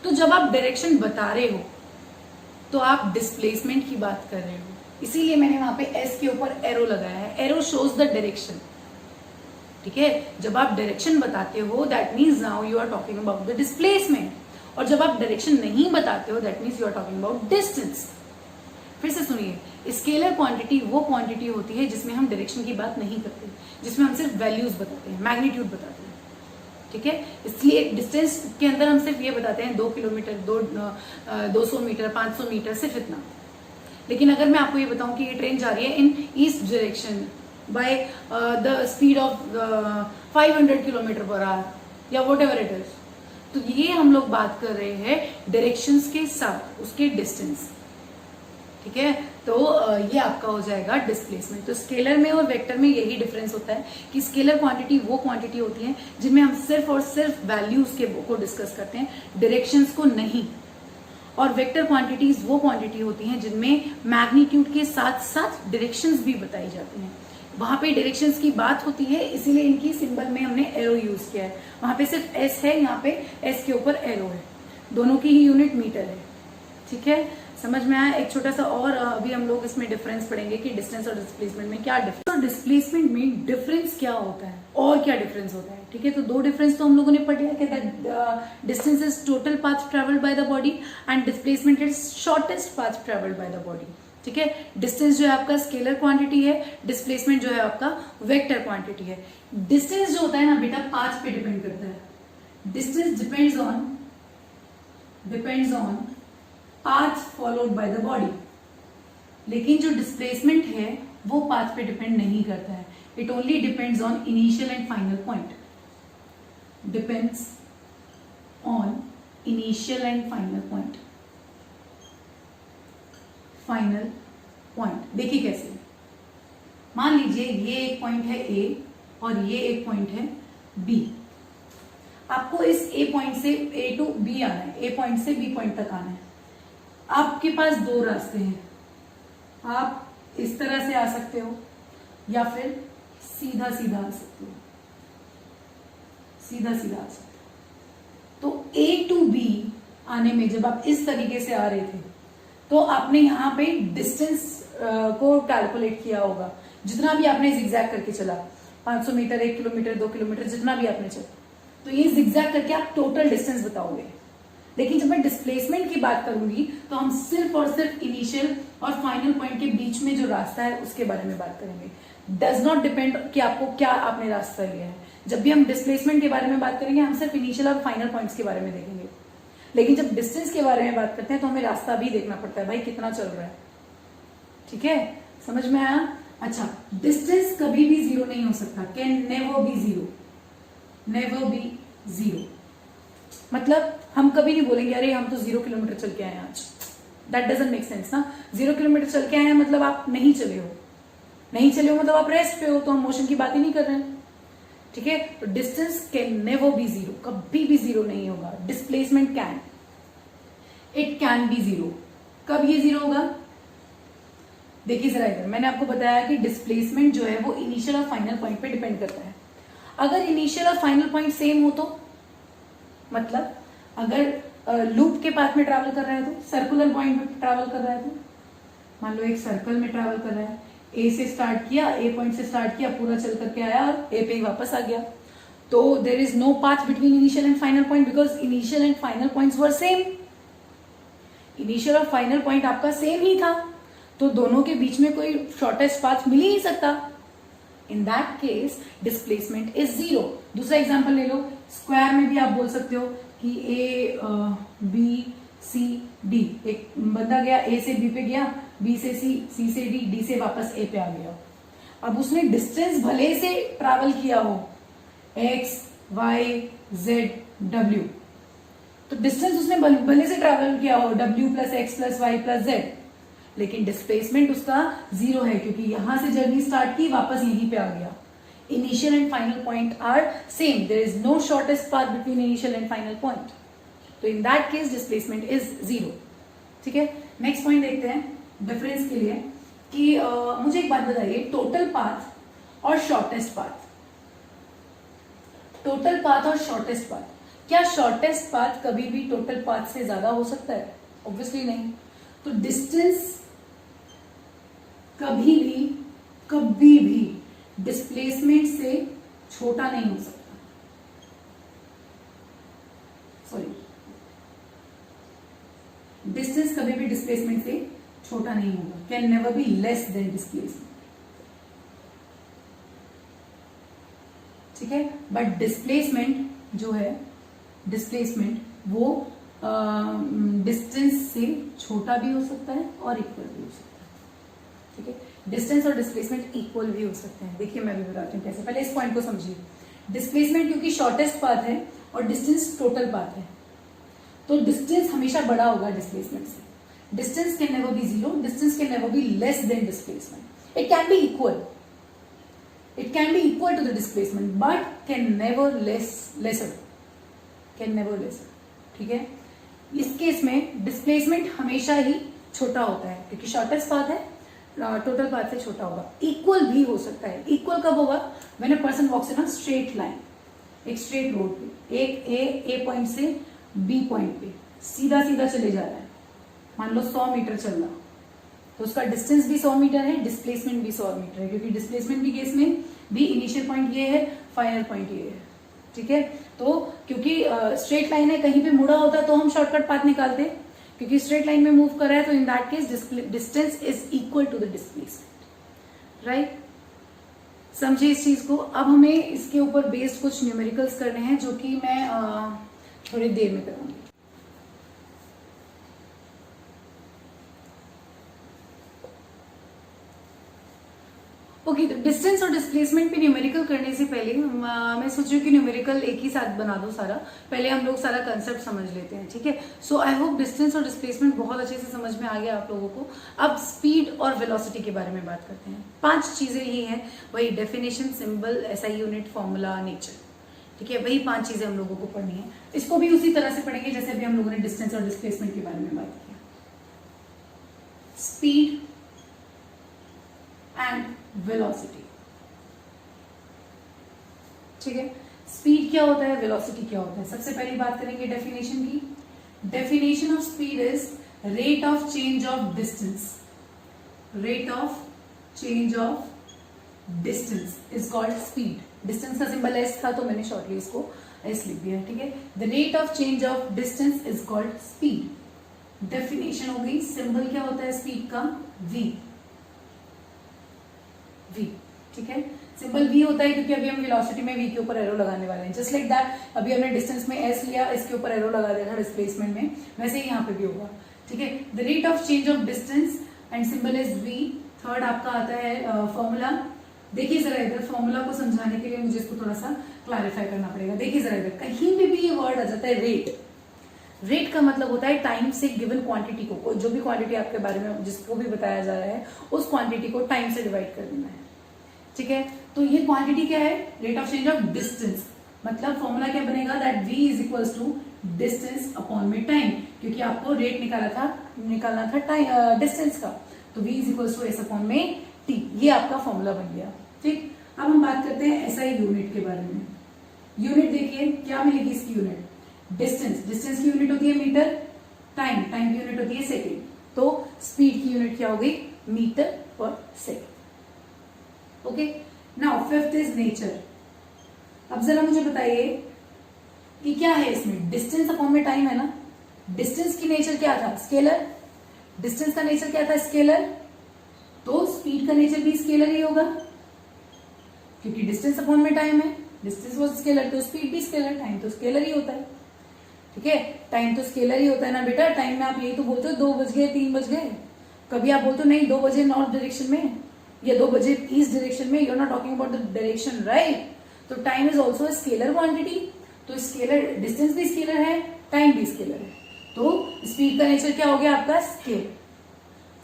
तो जब आप डायरेक्शन बता रहे हो तो आप डिस्प्लेसमेंट की बात कर रहे हो, इसीलिए मैंने वहां पे एस के ऊपर एरो लगाया है। Arrow shows the direction. ठीक है। जब आप डायरेक्शन बताते हो that means now you are talking about the displacement, और जब आप डायरेक्शन नहीं बताते हो that means you are talking about distance. फिर से सुनिए, स्केलर क्वांटिटी वो क्वांटिटी होती है जिसमें हम डायरेक्शन की बात नहीं करते, जिसमें हम सिर्फ वैल्यूज बताते हैं, मैग्नीट्यूड बताते हैं। ठीक है। इसलिए डिस्टेंस के अंदर हम सिर्फ ये बताते हैं 2 किलोमीटर, 200 मीटर, 500 मीटर, सिर्फ इतना। लेकिन अगर मैं आपको ये बताऊं कि ये ट्रेन जा रही है in east direction by the speed of 500 kilometre पर आवर या वॉट एवर इट इज, तो ये हम लोग बात कर रहे हैं डायरेक्शंस के साथ उसके डिस्टेंस। ठीक है। तो ये आपका हो जाएगा डिस्प्लेसमेंट। तो स्केलर में और वेक्टर में यही डिफरेंस होता है कि स्केलर क्वांटिटी वो क्वांटिटी होती है जिनमें हम सिर्फ और सिर्फ वैल्यूज को डिस्कस करते हैं, डायरेक्शंस को नहीं। और वेक्टर क्वांटिटीज वो क्वांटिटी होती हैं जिनमें मैग्नीट्यूड के साथ साथ डायरेक्शंस भी बताई जाती हैं। वहां पे डायरेक्शंस की बात होती है, इसीलिए इनकी सिंबल में हमने एरो यूज किया है। वहां पे सिर्फ एस है, यहाँ पे एस के ऊपर एरो है। दोनों की ही यूनिट मीटर है। ठीक है। समझ में आया? एक छोटा सा और अभी हम लोग इसमें डिफरेंस पढ़ेंगे कि डिस्टेंस और डिस्प्लेसमेंट में क्या डिफरेंस, और डिस्प्लेसमेंट में डिफरेंस क्या होता है और क्या डिफरेंस होता है। ठीक है। तो 2 डिफरेंस तो हम लोगों ने पढ़ लिया कि distance is total path travelled by the body and displacement is shortest path travelled by the body. ठीक है। डिस्टेंस जो है आपका स्केलर क्वांटिटी है, डिस्प्लेसमेंट जो है आपका वेक्टर क्वांटिटी है। डिस्टेंस जो होता है ना बेटा पाथ पे डिपेंड करता है। Distance depends on path followed by the body, लेकिन जो डिस्प्लेसमेंट है वो पाथ पे डिपेंड नहीं करता है। It only depends on initial and final point, depends on initial and final point. Final point देखिए कैसे, मान लीजिए ये एक पॉइंट है ए और ये एक पॉइंट है बी। आपको इस ए पॉइंट से ए टू बी आना है, ए पॉइंट से बी पॉइंट तक आना है। आपके पास 2 रास्ते हैं, आप इस तरह से आ सकते हो या फिर सीधा सीधा आ सकते हो। सीधा सीधा आ सकते हैं। तो A to B आने में जब आप इस तरीके से आ रहे थे तो आपने यहाँ पे डिस्टेंस को कैलकुलेट किया होगा, जितना भी आपने जिगजैग करके चला, 500 मीटर, 1 किलोमीटर, 2 किलोमीटर, जितना भी आपने चला, तो ये जिगजैग करके आप टोटल डिस्टेंस बताओगे। लेकिन जब मैं डिस्प्लेसमेंट की बात करूंगी तो हम सिर्फ और सिर्फ इनिशियल और फाइनल पॉइंट के बीच में जो रास्ता है उसके बारे में बात करेंगे। डज नॉट डिपेंड कि आपको क्या आपने रास्ता लिया है। जब भी हम डिस्प्लेसमेंट के बारे में बात करेंगे हम सिर्फ इनिशियल और फाइनल पॉइंट्स के बारे में देखेंगे, लेकिन जब डिस्टेंस के बारे में बात करते हैं तो हमें रास्ता भी देखना पड़ता है, भाई कितना चल रहा है। ठीक है, समझ में आया? अच्छा, डिस्टेंस कभी भी जीरो नहीं हो सकता, can never be zero, never be zero. मतलब हम कभी नहीं बोलेंगे अरे हम तो 0 किलोमीटर चल के आए हैं आज, दैट डजंट मेक सेंस ना। 0 किलोमीटर चल के आए हैं मतलब आप नहीं चले हो, नहीं चले हो मतलब आप रेस्ट पे हो, तो हम मोशन की बात ही नहीं कर रहे हैं। ठीक है, तो distance can never be zero, कभी भी जीरो नहीं होगा। Displacement can, it can be zero. कब ये जीरो होगा? देखिए जरा इधर, मैंने आपको बताया कि डिस्प्लेसमेंट जो है वो इनिशियल और फाइनल पॉइंट पे डिपेंड करता है। अगर इनिशियल और फाइनल पॉइंट सेम हो तो, मतलब अगर लूप के पाथ में ट्रैवल कर रहा है तो, सर्कुलर पॉइंट में ट्रैवल कर रहा है तो, मान लो एक सर्कल में ट्रैवल कर रहा है, ए से स्टार्ट किया, ए पॉइंट से स्टार्ट किया, पूरा चल करके आया और ए पे ही वापस आ गया, तो there is no path between initial and final point because initial and final points were same. Initial और फाइनल पॉइंट आपका सेम ही था, तो दोनों के बीच में कोई शॉर्टेस्ट पाथ मिल ही नहीं सकता। इन that case displacement is zero. दूसरा एग्जांपल ले लो, स्क्वायर में भी आप बोल सकते हो कि ए बी सी डी, एक बंदा गया ए से बी पे गया, बी से सी से डी से वापस ए पे आ गया। अब उसने डिस्टेंस भले से ट्रैवल किया हो एक्स वाई जेड डब्ल्यू, तो डिस्टेंस उसने भले से ट्रैवल किया हो डब्ल्यू plus x plus y plus z, लेकिन डिस्प्लेसमेंट उसका जीरो है क्योंकि यहां से जर्नी स्टार्ट की, वापस यहीं पे आ गया। Initial and final point are same, there is no shortest path between initial and final point, तो in that case displacement is zero. ठीक है, नेक्स्ट पॉइंट देखते हैं डिफरेंस के लिए कि मुझे एक बात बताइए, टोटल पाथ और शॉर्टेस्ट पाथ, टोटल पाथ और शॉर्टेस्ट पाथ, क्या शॉर्टेस्ट पाथ कभी भी टोटल पाथ से ज्यादा हो सकता है? ऑब्वियसली नहीं। तो डिस्टेंस कभी भी डिस्प्लेसमेंट से छोटा नहीं हो सकता। सॉरी, डिस्टेंस कभी भी डिस्प्लेसमेंट से छोटा नहीं होगा, can never be less than displacement. ठीक है, बट डिस्प्लेसमेंट जो है, डिस्प्लेसमेंट वो डिस्टेंस से छोटा भी हो सकता है और इक्वल भी हो सकता है। ठीक है, डिस्टेंस और डिस्प्लेसमेंट इक्वल भी हो सकते हैं। देखिए मैं भी बताती हूँ कैसे, पहले इस पॉइंट को समझिए। डिस्प्लेसमेंट क्योंकि शॉर्टेस्ट पाथ है और डिस्टेंस टोटल पाथ है, तो डिस्टेंस हमेशा बड़ा होगा डिस्प्लेसमेंट से। Distance can never be zero, distance can never be less than displacement. It can be equal, it can be equal to the displacement but can never lesser, can never lesser। ठीक है, इस case में displacement हमेशा ही छोटा होता है क्योंकि shortest path है, टोटल पाथ से छोटा होगा। इक्वल भी हो सकता है। इक्वल कब होगा? When a person walks in a straight line, एक स्ट्रेट रोड पे, एक ए पॉइंट से बी पॉइंट पे सीधा सीधा चले जा रहा है, मान लो 100 मीटर चल रहा, तो उसका डिस्टेंस भी 100 मीटर है, डिस्प्लेसमेंट भी 100 मीटर है, क्योंकि डिस्प्लेसमेंट की केस में भी इनिशियल पॉइंट ये है, फाइनल पॉइंट ये है। ठीक है, तो क्योंकि स्ट्रेट लाइन है, कहीं पे मुड़ा होता तो हम शॉर्टकट पाथ निकालते, क्योंकि स्ट्रेट लाइन में मूव कर रहा है तो in that case distance is equal to the displacement. Right, समझिए इस चीज को। अब हमें इसके ऊपर बेस्ड कुछ न्यूमेरिकल्स करने हैं जो कि मैं थोड़ी देर में करूंगी। ओके, तो डिस्टेंस और डिस्प्लेसमेंट पे न्यूमेरिकल करने से पहले मैं सोच रही हूँ कि न्यूमेरिकल एक ही साथ बना दो सारा, पहले हम लोग सारा कंसेप्ट समझ लेते हैं। ठीक है, सो आई होप डिस्टेंस और डिस्प्लेसमेंट बहुत अच्छे से समझ में आ गया आप लोगों को। अब स्पीड और वेलोसिटी के बारे में बात करते हैं। 5 चीजें ही हैं, वही definition, symbol, SI unit, formula, nature. ठीक है, वही 5 चीजें हम लोगों को पढ़नी है। इसको भी उसी तरह से पढ़ेंगे जैसे अभी हम लोगों ने डिस्टेंस और डिस्प्लेसमेंट के बारे में बात की। Speed and velocity. ठीक है, स्पीड क्या होता है, वेलोसिटी क्या होता है। सबसे पहली बात करेंगे डेफिनेशन की। Definition of speed is rate of change of distance. Rate of change of distance is called speed. Distance का सिंबल एस था तो मैंने शॉर्टली इसको एस लिख दिया, ठीक है। The rate of change of distance is called speed. Definition हो गई। सिंबल क्या होता है स्पीड का, वी। वी, ठीक है। सिंबल वी होता है क्योंकि अभी हम वेलोसिटी में वी के ऊपर एरो लगाने वाले हैं। जस्ट लाइक दैट अभी हमने डिस्टेंस में एस लिया, इसके ऊपर एरो लगा दिया था डिस्प्लेसमेंट में, वैसे ही यहाँ पे भी होगा, ठीक है। The rate of change of distance and symbol is v. Third आपका आता है फॉर्मूला। देखिए जरा इधर, फॉर्मूला को समझाने के लिए मुझे इसको थोड़ा सा क्लैरिफाई करना पड़ेगा। देखिए जरा इधर, कहीं पे भी ये वर्ड आ जाता है रेट। रेट का मतलब होता है टाइम से गिवन क्वांटिटी को, जो भी क्वांटिटी आपके बारे में जिसको भी बताया जा रहा है उस क्वांटिटी को टाइम से डिवाइड कर देना है, ठीक है। तो ये क्वांटिटी क्या है, rate of change of distance. मतलब फॉर्मूला क्या बनेगा, that v is equals to distance upon में टाइम, क्योंकि आपको रेट निकालना था टाइम डिस्टेंस का, तो v is equals to S upon में t। ये आपका फॉर्मूला बन गया, ठीक। अब हम बात करते हैं एसआई यूनिट के बारे में। यूनिट देखिए क्या मिलेगी इसकी यूनिट, डिस्टेंस। डिस्टेंस की यूनिट होती है मीटर, टाइम की यूनिट होती है सेकेंड। तो स्पीड की यूनिट क्या हो गई, मीटर पर second. Okay, now fifth is nature. अब जरा मुझे बताइए कि क्या है इसमें, डिस्टेंस अपॉन में टाइम है ना। डिस्टेंस की नेचर क्या था, स्केलर। डिस्टेंस का नेचर क्या था, स्केलर। तो स्पीड का नेचर भी स्केलर ही होगा, क्योंकि डिस्टेंस अपॉन में टाइम है। डिस्टेंस वाज स्केलर तो स्पीड भी स्केलर, टाइम तो स्केलर ही होता है, ठीक है। टाइम तो स्केलर ही होता है ना बेटा। टाइम में आप यही तो बोलते हो 2 बज गए 3 बज गए, कभी आप बोलते हो नहीं 2 बजे नॉर्थ डायरेक्शन में या 2 बजे ईस्ट डायरेक्शन में। You are not talking about the direction, right. तो time is also scalar quantity. तो स्केलर, डिस्टेंस भी स्केलर है, टाइम भी स्केलर है। तो स्पीड का नेचर क्या हो गया आपका, स्केल।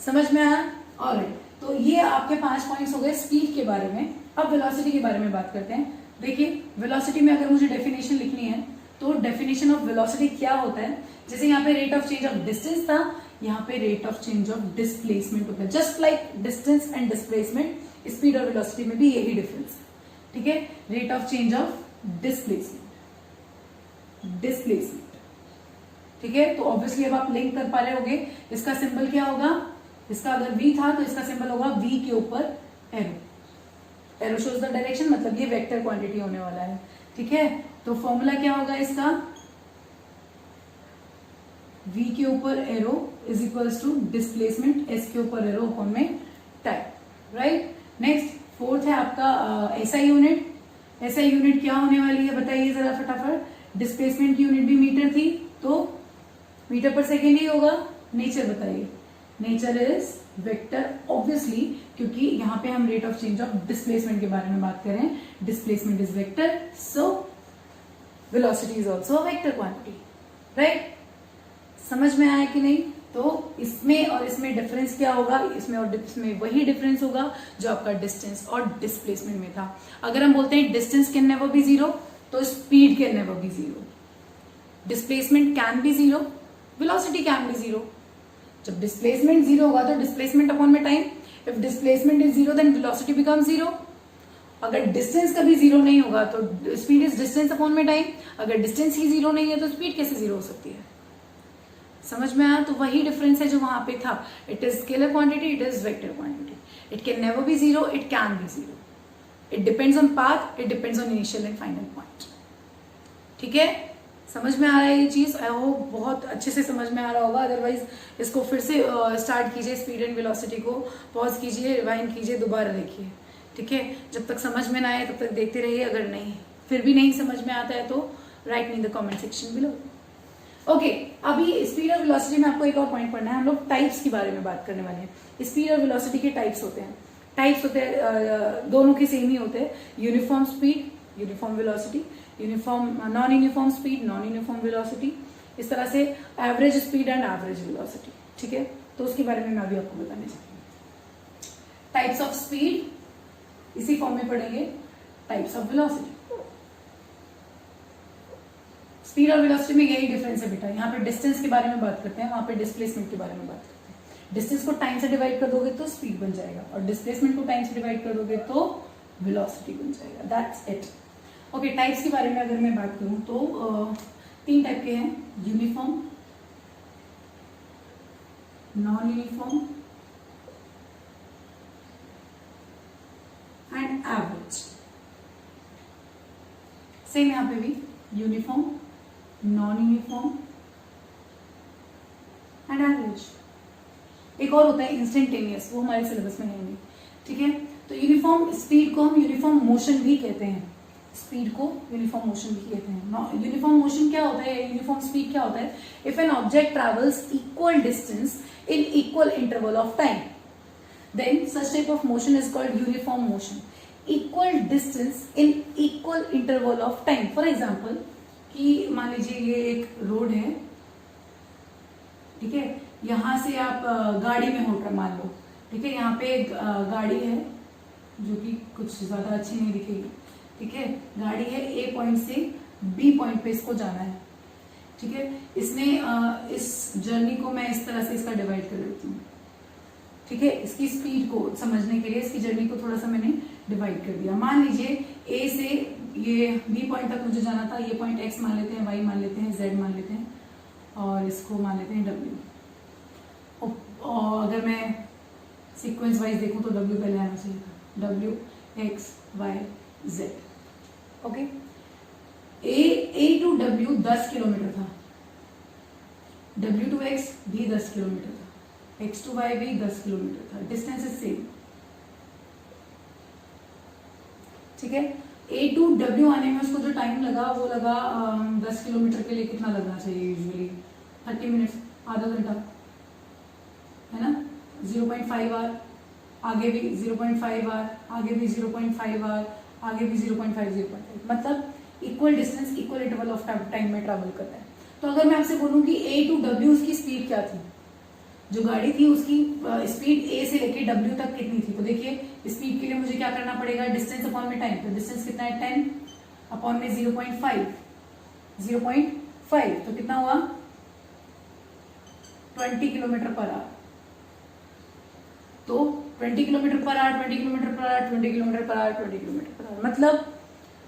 समझ में आया, ऑलराइट। तो ये आपके 5 पॉइंट्स हो गए स्पीड के बारे में। अब वेलोसिटी के बारे में बात करते हैं। देखिए वेलोसिटी में अगर मुझे डेफिनेशन लिखनी है तो डेफिनेशन ऑफ वेलोसिटी क्या होता है, जैसे यहाँ पे rate of change of distance था, यहाँ पे rate of change of displacement होता है। Just like distance and displacement, speed और वेलोसिटी में भी यही डिफरेंस है, ठीक है। Rate of change of displacement, ठीक है। तो ऑब्वियसली अब आप लिंक कर पा रहे होगे, इसका सिंबल क्या होगा, इसका अगर v था तो इसका सिंबल होगा v के ऊपर arrow. Arrow shows the direction, मतलब ये वेक्टर क्वांटिटी होने वाला है, ठीक है। तो फॉर्मूला क्या होगा इसका, v के ऊपर arrow is equals to displacement s के ऊपर एरो अपॉन में टाइम, राइट। नेक्स्ट फोर्थ है आपका एसआई यूनिट। एसआई यूनिट क्या होने वाली है बताइए जरा फटाफट। डिस्प्लेसमेंट की यूनिट भी मीटर थी तो मीटर पर सेकेंड ही होगा। नेचर बताइए, नेचर इज वेक्टर ऑब्वियसली, क्योंकि यहाँ पे हम rate of change of displacement के बारे में बात कर रहे हैं। Displacement is vector, so velocity is also vector quantity, right. समझ में आया कि नहीं। तो इसमें और इसमें डिफरेंस क्या होगा, इसमें और इसमें वही डिफरेंस होगा जो आपका डिस्टेंस और डिस्प्लेसमेंट में था। अगर हम बोलते हैं distance can never be zero, तो speed can never be zero. Displacement can be zero, velocity can be zero. जब डिस्प्लेसमेंट जीरो होगा तो डिस्प्लेसमेंट अपॉन में time, if displacement is zero then velocity become zero. अगर distance कभी zero नहीं होगा तो स्पीड इज डिस्टेंस अपॉन में टाइम। अगर डिस्टेंस ही जीरो नहीं है तो स्पीड कैसे जीरो हो सकती है। समझ में आया। तो वही डिफरेंस है जो वहां पे था। It is scalar quantity, it is vector quantity. It can never be zero, it can be zero. It depends on path, it depends on initial and final point, ठीक है। समझ में आ रहा है ये चीज, आई होप बहुत अच्छे से समझ में आ रहा होगा। अदरवाइज इसको फिर से स्टार्ट कीजिए, स्पीड एंड वेलोसिटी को पॉज कीजिए, रिवाइंड कीजिए, दोबारा देखिए, ठीक है। जब तक समझ में ना आए तब तक देखते रहिए। अगर नहीं फिर भी नहीं समझ में आता है तो right in the comment section below. Okay, अभी स्पीड और वेलोसिटी में आपको एक और पॉइंट पढ़ना है। हम लोग टाइप्स के बारे में बात करने वाले हैं। स्पीड और वेलोसिटी के टाइप्स होते हैं। टाइप्स होते हैं दोनों के सेम ही होते हैं। Uniform speed, uniform velocity, uniform non uniform speed, non uniform velocity, इस तरह से average speed and average velocity, ठीक है। तो उसके बारे में मैं अभी आपको बताने चाहती हूँ। टाइप्स ऑफ स्पीड इसी फॉर्म में पढ़ेंगे, टाइप्स ऑफ वेलोसिटी। स्पीड और वेलोसिटी में यही डिफरेंस है बेटा। यहाँ पे डिस्टेंस के बारे में बात करते हैं, वहां पे डिस्प्लेसमेंट के बारे में बात करते हैं। डिस्टेंस को टाइम से डिवाइड कर दोगे तो स्पीड बन जाएगा, और डिस्प्लेसमेंट को टाइम से डिवाइड कर दोगे तो वेलोसिटी बन जाएगा। That's it. ओके, टाइप्स के बारे में अगर मैं बात करूं तो 3 टाइप के हैं, uniform, non uniform and average. Same यहां पे भी uniform, non uniform and average. एक और होता है इंस्टेंटेनियस, वो हमारे सिलेबस में नहीं है, ठीक है। तो यूनिफॉर्म स्पीड को हम यूनिफॉर्म मोशन भी कहते हैं, स्पीड को यूनिफॉर्म मोशन भी कहते हैं। यूनिफॉर्म मोशन क्या होता है, यूनिफॉर्म स्पीड क्या होता है, if an object travels equal distance in equal interval of time then such type of motion is called uniform motion. Equal distance in equal interval of time, for example कि मान लीजिए ये एक road है, ठीक है, यहां से आप गाड़ी में हो मान लो, ठीक है, यहाँ पे एक गाड़ी है जो कि कुछ ज्यादा अच्छी नहीं दिखेगी, ठीक है, गाड़ी है, ए पॉइंट से बी पॉइंट पे इसको जाना है, ठीक है। इसने इस जर्नी को मैं इस तरह से इसका डिवाइड कर देती हूँ, ठीक है, इसकी स्पीड को समझने के लिए इसकी जर्नी को थोड़ा सा मैंने डिवाइड कर दिया। मान लीजिए ए से ये बी पॉइंट तक मुझे जाना था, ये पॉइंट एक्स मान लेते हैं, वाई मान लेते हैं, जेड मान लेते हैं और इसको मान लेते हैं डब्ल्यू। और अगर मैं सीक्वेंस वाइज देखूं तो डब्ल्यू पहले आना चाहिए था, W X Y Z. Okay, A to W 10 kilometre था, डब्ल्यू टू एक्स भी 10 किलोमीटर था, एक्स टू वाई भी 10 किलोमीटर था, डिस्टेंस इज सेम, ठीक है। ए टू डब्ल्यू आने में उसको जो टाइम लगा वो लगा 10 किलोमीटर के लिए कितना लगना चाहिए, यूजुअली 30 मिनट्स, आधा घंटा, है ना। 0.5 आवर, आगे भी 0.5 आवर, आगे भी 0.5 आवर, आगे भी 0.5, मतलब equal distance equal interval of time में ट्रैवल कर रहा है। तो अगर मैं आपसे बोलूं कि ए टू डब्ल्यू उसकी स्पीड क्या थी, जो गाड़ी थी उसकी स्पीड ए से लेके डब्ल्यू तक कितनी थी, तो देखिए स्पीड के लिए मुझे क्या करना पड़ेगा, डिस्टेंस अपॉन में टाइम, तो डिस्टेंस कितना है 10 अपॉन में 0.5, 0.5 तो कितना हुआ 20 किलोमीटर पर आवर। तो 20 किलोमीटर पर आवर, 20 किलोमीटर पर आवर, 20 किलोमीटर पर आवर, 20 किलोमीटर पर आवर, मतलब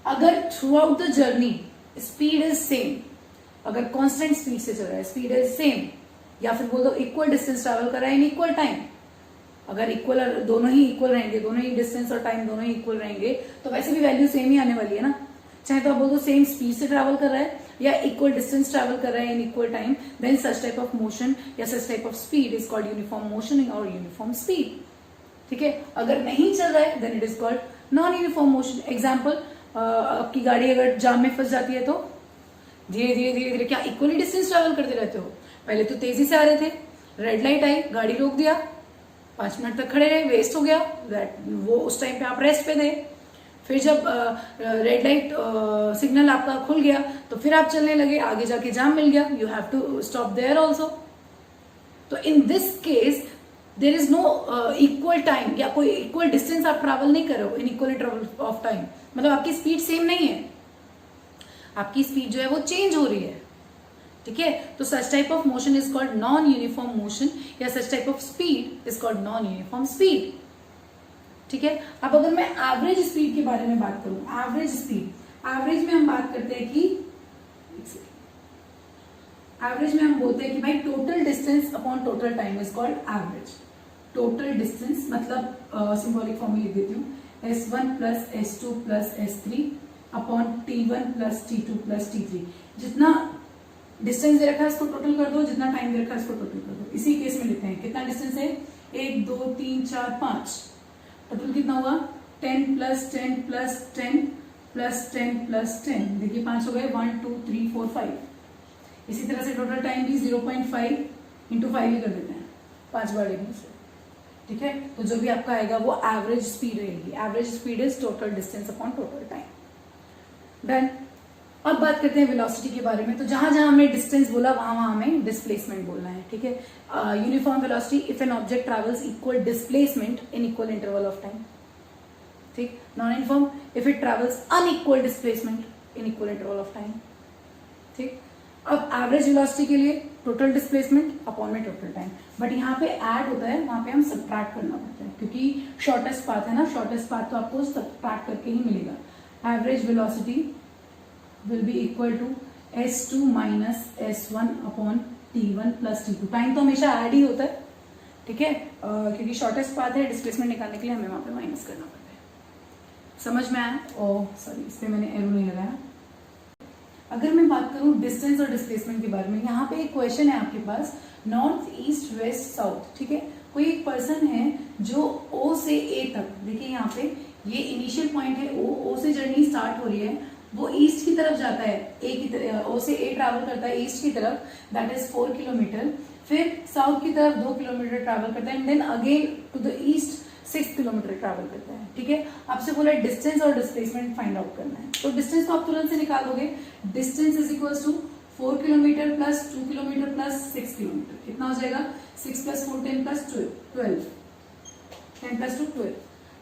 अगर through out the journey speed is same, अगर कांस्टेंट स्पीड से चल रहा है, स्पीड इज सेम, या फिर बोल दो इक्वल डिस्टेंस ट्रैवल कर रहा है इन इक्वल टाइम, अगर इक्वल दोनों ही इक्वल रहेंगे, दोनों ही डिस्टेंस और टाइम दोनों ही इक्वल रहेंगे, तो वैसे भी वैल्यू सेम ही आने वाली है ना। चाहे तो आप बोल दो सेम स्पीड से ट्रैवल कर रहा है या इक्वल डिस्टेंस ट्रैवल कर रहा है in equal time, then such type of motion या such type of speed is called uniform motion और यूनिफॉर्म स्पीड, ठीक है। अगर नहीं चल रहा है then it is called non uniform motion. Example, आपकी गाड़ी अगर जाम में फंस जाती है तो धीरे धीरे धीरे धीरे क्या इक्वली डिस्टेंस ट्रैवल करते रहते हो, पहले तो तेजी से आ रहे थे, रेड लाइट आई, गाड़ी रोक दिया, 5 मिनट तक खड़े रहे, वेस्ट हो गया, वो उस टाइम पे आप रेस्ट पे थे, फिर जब रेड लाइट सिग्नल आपका खुल गया तो फिर आप चलने लगे, आगे जाके जाम मिल गया, you have to stop there also. तो in this case there is no equal time या कोई इक्वल डिस्टेंस आप ट्रैवल नहीं कर रहे हो इन इक्वल इंटरवल ऑफ टाइम, मतलब आपकी स्पीड सेम नहीं है, आपकी स्पीड जो है वो चेंज हो रही है, ठीक है। तो such type of motion is called non uniform motion या such type of speed is called non uniform speed, ठीक है। अब अगर मैं एवरेज स्पीड के बारे में बात करूं, एवरेज स्पीड, एवरेज में हम बात करते हैं कि एवरेज में हम बोलते हैं कि भाई total distance upon total time is called average. Total distance मतलब सिंबॉलिक फॉर्म में लिख देती हूँ, S1 plus S2 plus S3 upon T1 plus T2 plus T3। जितना डिस्टेंस दे रखा है इसको टोटल कर दो, जितना टाइम दे रखा है इसको टोटल कर दो। इसी केस में लिखते हैं कितना डिस्टेंस है, 1 2 3 4 5, टोटल कितना हुआ 10 प्लस 10 प्लस 10 प्लस 10 प्लस 10, देखिए 5 हो गए, 1 2 3 4 5। इसी तरह से टोटल टाइम भी 0.5 इंटू 5 ही कर देते हैं, 5 बार लेंगे उसे, ठीक है। तो जो भी आपका आएगा वो एवरेज स्पीड रहेगी। Average speed is total distance upon total time. Done. अब बात करते हैं वेलोसिटी के बारे में। तो जहां जहां हमने डिस्टेंस बोला वहां वहां हमें डिस्प्लेसमेंट बोलना है, ठीक है। Uniform velocity if an object travels equal displacement in equal interval of time, ठीक। Non uniform if it travels unequal displacement in equal interval of time, ठीक। अब एवरेज वेलोसिटी के लिए टोटल डिस्प्लेसमेंट अपॉन में टोटल टाइम, बट यहाँ पे add होता है, वहां पे हम सब्ट्रैक्ट करना पड़ता है क्योंकि शॉर्टेस्ट पाथ है ना, शॉर्टेस्ट पाथ तो आपको सब्ट्रैक्ट करके ही मिलेगा। Average velocity will be equal to s2 minus s1 upon t1 plus t2। Time तो हमेशा ऐड ही होता है, ठीक है, क्योंकि शॉर्टेस्ट पाथ है, डिस्प्लेसमेंट निकालने के लिए हमें वहां पे माइनस करना पड़ता है। समझ में आया? ओह सॉरी, इस पे मैंने एरो नहीं लगाया। अगर मैं बात करूं डिस्टेंस और डिस्प्लेसमेंट के बारे में, यहाँ पे एक क्वेश्चन है आपके पास, नॉर्थ ईस्ट वेस्ट साउथ, ठीक है। कोई एक पर्सन है जो ओ से ए तक, देखिए यहाँ पे ये इनिशियल पॉइंट है, ओ से जर्नी स्टार्ट हो रही है, वो ईस्ट की तरफ जाता है, ए की तरफ, ओ से ए ट्रैवल करता है ईस्ट की तरफ, दैट इज 4 किलोमीटर, फिर साउथ की तरफ 2 किलोमीटर ट्रैवल करता है, and then again to the east 6 kilometre travel करता है, ठीक है। आपसे बोला डिस्टेंस और डिस्प्लेसमेंट फाइंड आउट करना है, तो डिस्टेंस तो आप तुरंत से निकाल दोगे। Distance is equal to 4 kilometre plus 2 kilometre plus 6 kilometre, कितना हो जाएगा? 6 plus 4 10 plus 12 10 plus 2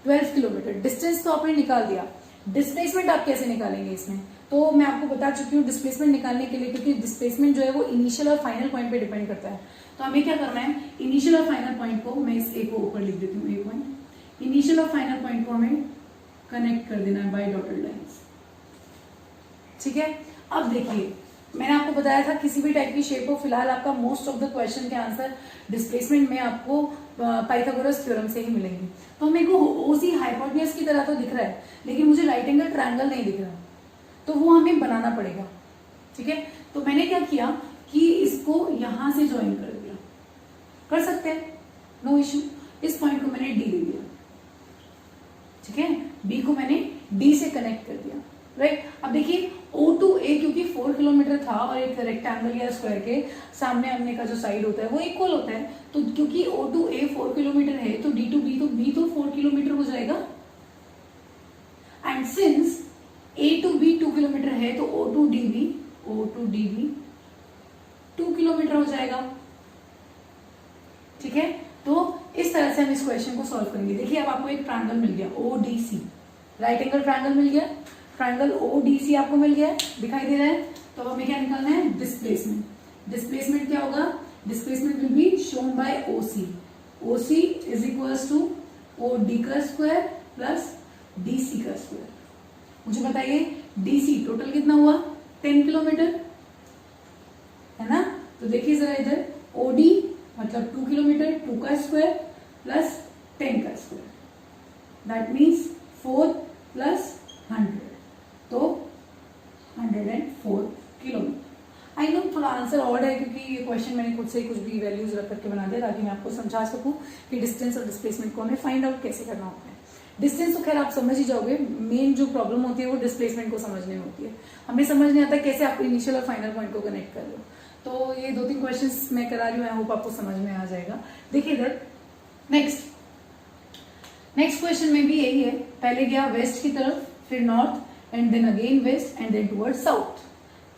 12 kilometre. Distance तो आपने निकाल दिया, डिस्प्लेसमेंट आप कैसे निकालेंगे इसमें? तो मैं आपको बता चुकी हूँ डिस्प्लेसमेंट निकालने के लिए, क्योंकि डिस्प्लेसमेंट जो है वो इनिशियल और फाइनल पॉइंट पे डिपेंड करता है। तो हमें क्या करना है, इनिशियल और फाइनल पॉइंट को, मैं इस ए को ऊपर लिख देती हूँ, ए पॉइंट, इनिशियल और फाइनल पॉइंट को हमें कनेक्ट कर देना है बाय डॉटेड लाइंस, ठीक है। अब देखिए, मैंने आपको बताया था किसी भी टाइप की शेप हो, फिलहाल आपका मोस्ट ऑफ द क्वेश्चन के आंसर डिस्प्लेसमेंट में आपको पाइथागोरस थ्योरम से ही मिलेंगे। तो मेरे को ओसी हाइपोटेन्यूज की तरह तो दिख रहा है, लेकिन मुझे राइट एंगल ट्रायंगल नहीं दिख रहा, तो वो हमें बनाना पड़ेगा, ठीक है। तो मैंने क्या किया कि इसको यहां से ज्वाइन कर दिया, कर सकते हैं, नो इश्यू। इस पॉइंट को मैंने डी दे दिया, ठीक है, बी को मैंने डी से कनेक्ट कर दिया, राइट। अब देखिए O टू A, क्योंकि 4 किलोमीटर था और एक रेक्टेंगल या स्क्वायर के सामने आमने का जो साइड होता है वो इक्वल होता है, तो क्योंकि O टू A 4 किलोमीटर है तो D टू B, तो B तो 4 किलोमीटर हो जाएगा, and since A to B 2 kilometre है तो O to D B 2 kilometre हो जाएगा, ठीक है। तो इस तरह से हम इस क्वेश्चन को सॉल्व करेंगे। देखिए अब आपको एक ट्रायंगल मिल गया ODC, राइट एंगल ट्रायंगल मिल गया, ट्रायंगल ODC आपको मिल गया है, दिखाई दे रहा है। तो अब हमें क्या निकालना है, डिस्प्लेसमेंट। डिस्प्लेसमेंट क्या होगा, displacement will be shown by OC is equals to OD का स्क्वायर प्लस DC का स्क्वायर। मुझे बताइए DC टोटल कितना हुआ, 10 किलोमीटर, है ना। तो देखिए जरा इधर OD मतलब 2 किलोमीटर, 2 का स्क्वायर प्लस 10 का स्क्वायर, दैट मीन्स 4 प्लस 100, तो 104 किलोमीटर। आई नो थोड़ा आंसर ऑड है, क्योंकि ये क्वेश्चन मैंने खुद से ही कुछ भी वैल्यूज रख करके बना दिया, ताकि मैं आपको समझा सकूं कि डिस्टेंस और डिस्प्लेसमेंट को हमें फाइंड आउट कैसे करना होता है। डिस्टेंस तो खैर आप समझ ही जाओगे, मेन जो प्रॉब्लम होती है वो डिस्प्लेसमेंट को समझने में होती है। हमें समझ नहीं आता कैसे आप इनिशियल और फाइनल पॉइंट को कनेक्ट कर लो। तो ये 2-3 क्वेश्चंस मैं करा रही हूँ, आई होप आपको समझ में आ जाएगा। देखिए इधर नेक्स्ट क्वेश्चन में भी यही है, पहले गया वेस्ट की तरफ, फिर north and then again west and then toward south,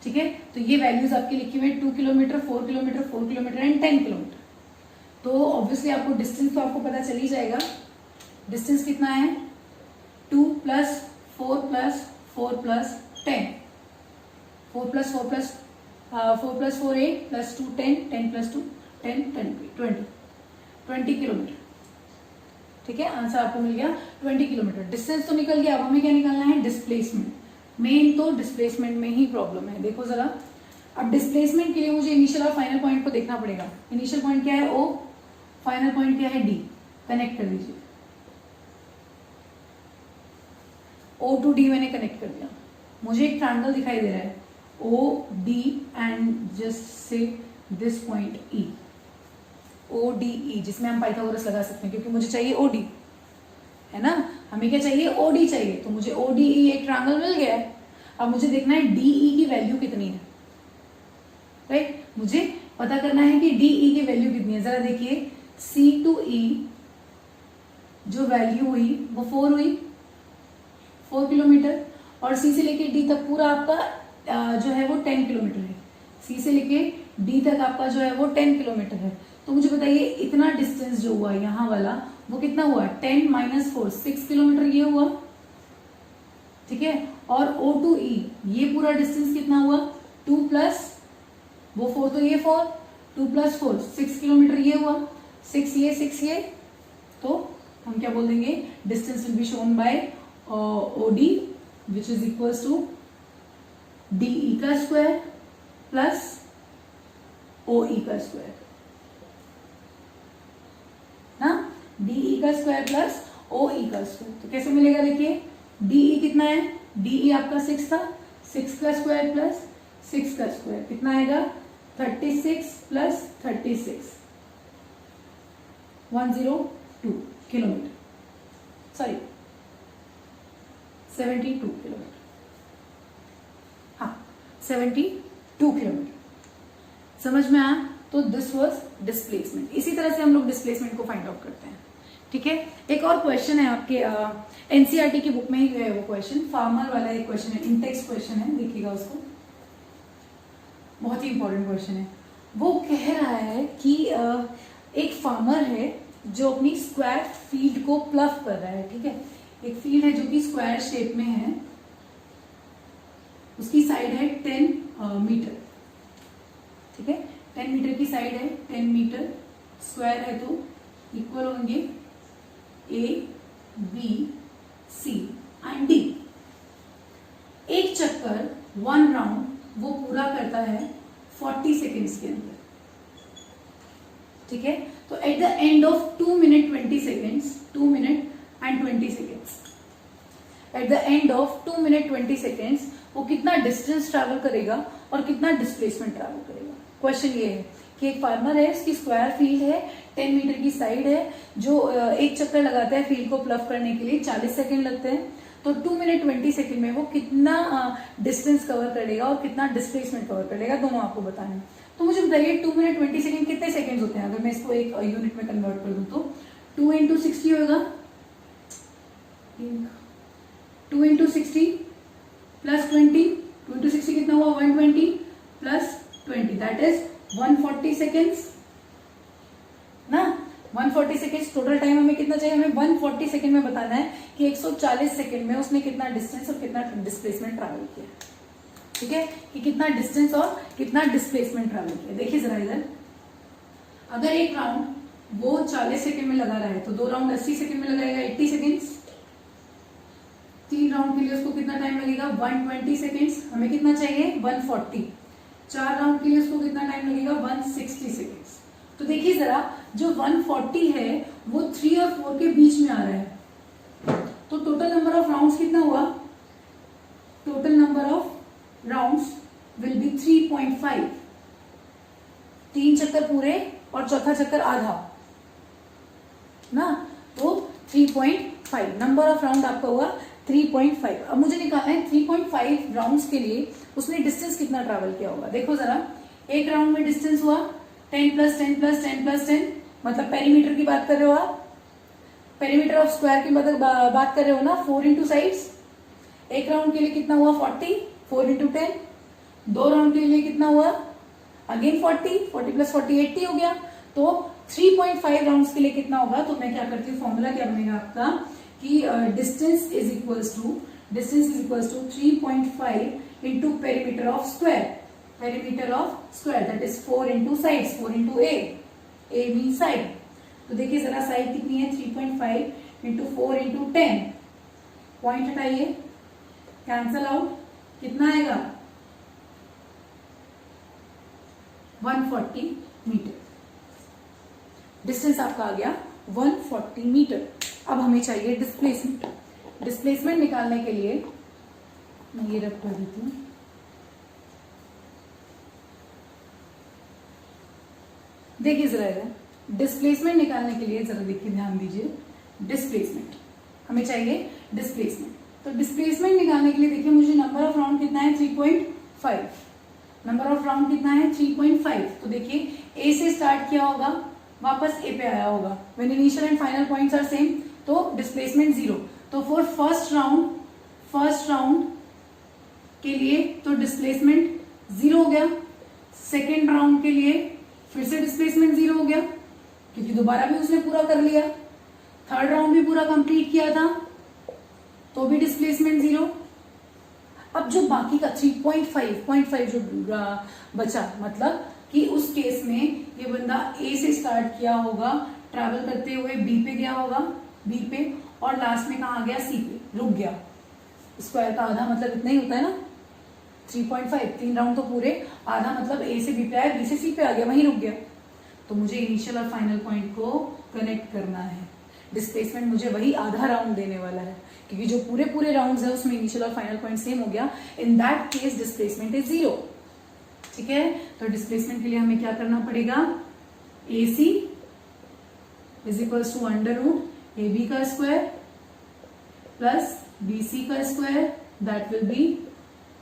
ठीक है। तो ये वैल्यूज आपकी लिखी हुई है 2 kilometre 4 kilometre 4 kilometre and 10 kilometre. तो ऑब्वियसली आपको डिस्टेंस तो आपको पता चल ही जाएगा, डिस्टेंस कितना है 2 plus 4 plus 4 plus 10, 4 plus 4 plus 4 plus 4 8 plus 2 10 10 plus 2 10 10 20 kilometre, ठीक है। आंसर आपको मिल गया 20 किलोमीटर। डिस्टेंस तो निकल गया, अब हमें क्या निकालना है, डिस्प्लेसमेंट। मेन तो डिस्प्लेसमेंट में ही प्रॉब्लम है, देखो जरा। अब डिस्प्लेसमेंट के लिए मुझे इनिशियल और फाइनल पॉइंट को देखना पड़ेगा। इनिशियल पॉइंट क्या है O, फाइनल पॉइंट क्या है D, कनेक्ट कर दीजिए। O टू D मैंने कनेक्ट कर दिया, मुझे एक ट्रायंगल दिखाई दे रहा है OD and just say this point E, ODE, जिसमें हम पाइथागोरस लगा सकते हैं, क्योंकि मुझे चाहिए OD, है ना। हमें क्या चाहिए, OD चाहिए, तो मुझे ODE एक ट्रायंगल मिल गया है। अब मुझे देखना है DE की वैल्यू कितनी है, राइट। मुझे पता करना है कि DE की वैल्यू कितनी है। जरा देखिए C टू E जो वैल्यू हुई वो 4 हुई, 4 किलोमीटर, और C से लेके D तक पूरा आपका जो है वो 10 किलोमीटर है। C से लेके D तक आपका जो है वो 10 किलोमीटर है। तो मुझे बताइए इतना डिस्टेंस जो हुआ यहाँ वाला वो कितना हुआ, 10 माइनस 4 6 किलोमीटर ये हुआ, ठीक है। और O टू E ये पूरा डिस्टेंस कितना हुआ, 2 प्लस वो 4, तो ये 4, 2 प्लस 4 6 किलोमीटर ये हुआ, 6 ये, तो हम क्या बोल देंगे, distance will be shown by OD which is equals to DE का स्क्वायर प्लस OE का स्क्वायर ना, DE का स्क्वायर प्लस OE का स्क्वायर। तो कैसे मिलेगा देखिए, DE कितना है, DE आपका 6 था, 6 का स्क्वायर प्लस 6 का स्क्वायर कितना आएगा, 36 प्लस 36, 102 किलोमीटर, सॉरी 72 किलोमीटर, हाँ 72 किलोमीटर। समझ में आया? तो दिस वाज डिस्प्लेसमेंट। इसी तरह से हम लोग डिस्प्लेसमेंट को फाइंड आउट करते हैं। ठीक है, एक और क्वेश्चन है आपके एनसीईआरटी की बुक में ही है वो क्वेश्चन, फार्मर वाला एक क्वेश्चन है, इंटेक्स क्वेश्चन है, देखिएगा उसको, बहुत ही इंपॉर्टेंट क्वेश्चन है। वो कह रहा है कि एक फार्मर है जो अपनी स्क्वायर फील्ड को प्लव कर रहा है। ठीक है, एक फील्ड है जो कि स्क्वायर शेप में है, उसकी साइड है 10 मीटर। ठीक है, 10 मीटर की साइड है, 10 मीटर स्क्वायर है तो इक्वल होंगे A, B, C and D। एक चक्कर 1 राउंड वो पूरा करता है 40 सेकेंड्स के अंदर। ठीक है, तो at the end of 2 minute 20 seconds, 2 minute and 20 seconds, at the end of 2 minute 20 seconds वो कितना डिस्टेंस ट्रैवल करेगा और कितना डिस्प्लेसमेंट ट्रैवल करेगा। क्वेश्चन ये है कि एक फार्मर है, उसकी स्क्वायर फील्ड है, 10 मीटर की साइड है, जो एक चक्कर लगाता है फील्ड को प्लव करने के लिए 40 सेकेंड लगते हैं, तो 2 मिनट 20 सेकेंड में वो कितना डिस्टेंस कवर करेगा और कितना डिस्प्लेसमेंट कवर करेगा, दोनों आपको बताना है। तो मुझे बताइए 2 मिनट 20 सेकेंड कितने सेकेंड्स होते हैं, अगर मैं इसको एक यूनिट में कन्वर्ट कर दूं तो 2 इंटू 60 होगा, 2 इंटू 60 प्लस 20, 2 इंटू 60 कितना हुआ, 120 प्लस 20, दैट इज 140 सेकेंड्स ना, 140 सेकेंड्स। टोटल टाइम हमें कितना चाहिए, हमें 140 सेकेंड में बताना है कि 140 सेकेंड में उसने कितना डिस्टेंस और कितना डिस्प्लेसमेंट ट्रैवल किया। ठीक है, कि कितना डिस्टेंस और कितना डिस्प्लेसमेंट ट्रैवल किया। देखिए जरा इधर, अगर एक राउंड वो 40 सेकेंड में लगा रहा है तो 2 राउंड 80 सेकेंड में लगाएगा, 80 सेकेंड्स। 3 राउंड के लिए उसको कितना टाइम लगेगा, 120 सेकेंड्स। हमें कितना चाहिए, 140। 4 राउंड के लिए उसको कितना टाइम लगेगा, 160 सेकेंड्स। तो देखिए जरा, जो 140 है वो 3 और 4 के बीच में आ रहा है, तो टोटल नंबर ऑफ राउंड्स कितना हुआ, total number of rounds will be 3.5। 3 चक्कर पूरे और चौथा चक्कर आधा ना, तो 3.5 नंबर ऑफ राउंड आपका हुआ 3.5। अब मुझे निकालना है 3.5 राउंड्स के लिए उसने डिस्टेंस कितना ट्रैवल किया होगा। देखो जरा, एक राउंड में डिस्टेंस हुआ 10 प्लस 10 प्लस 10 प्लस 10, मतलब पेरीमीटर की बात कर रहे हो आप, पेरीमीटर ऑफ स्क्वायर की बात कर रहे हो ना, 4 इंटू साइड्स। एक राउंड के लिए कितना हुआ, 40, 4 इंटू 10। 2 राउंड के लिए कितना हुआ, अगेन 40, 40 प्लस 40 80 हो गया। तो 3.5 राउंड्स के लिए कितना होगा, तो मैं क्या करती हूँ, फॉर्मूला क्या बनेगा आपका कि distance is equals to 3.5 into perimeter of square, perimeter of square that is 4 into sides, 4 into a mean side. तो देखिए जरा साइड कितनी है, 3.5 इंटू 4 इंटू 10, पॉइंट हटाइए, कैंसल आउट, कितना आएगा 140 मीटर। डिस्टेंस आपका आ गया 140 मीटर। अब हमें चाहिए डिस्प्लेसमेंट। डिस्प्लेसमेंट निकालने के लिए मैं ये रख कर देती हूं, देखिए जरा इधर, डिस्प्लेसमेंट निकालने के लिए जरा देखिए, ध्यान दीजिए, डिस्प्लेसमेंट हमें चाहिए डिस्प्लेसमेंट। तो डिस्प्लेसमेंट निकालने के लिए देखिए, मुझे नंबर ऑफ राउंड कितना है, 3.5, नंबर ऑफ राउंड कितना है 3.5। तो देखिए ए से स्टार्ट किया होगा, वापस ए पे आया होगा, when initial and final points are same, तो डिस्प्लेसमेंट 0। तो फॉर फर्स्ट राउंड के लिए तो डिस्प्लेसमेंट 0 हो गया, सेकेंड राउंड के लिए फिर से डिस्प्लेसमेंट 0 हो गया क्योंकि दोबारा भी उसने पूरा कर लिया, थर्ड राउंड भी पूरा कंप्लीट किया था तो भी डिस्प्लेसमेंट 0। अब जो बाकी का 3.5 जो बचा, मतलब कि उस केस में ये बंदा ए से स्टार्ट किया होगा, ट्रैवल करते हुए बी पे गया होगा, बी पे, और लास्ट में कहा गया सी पे, रुक गया। स्क्वायर का आधा मतलब इतना ही होता है ना, 3.5, 3 राउंड तो पूरे, आधा मतलब ए से बी पे आया, बी से सी पे आ गया, वहीं रुक गया। तो मुझे इनिशियल और फाइनल पॉइंट को कनेक्ट करना है। डिस्प्लेसमेंट मुझे वही आधा राउंड देने वाला है, क्योंकि जो पूरे पूरे राउंड्स है उसमें इनिशियल और फाइनल पॉइंट सेम हो गया। इन दैट केस डिस्प्लेसमेंट इज 0। ठीक है, तो डिस्प्लेसमेंट के लिए हमें क्या करना पड़ेगा, AC is equals to under root AB का स्क्वायर प्लस BC का square, that will be,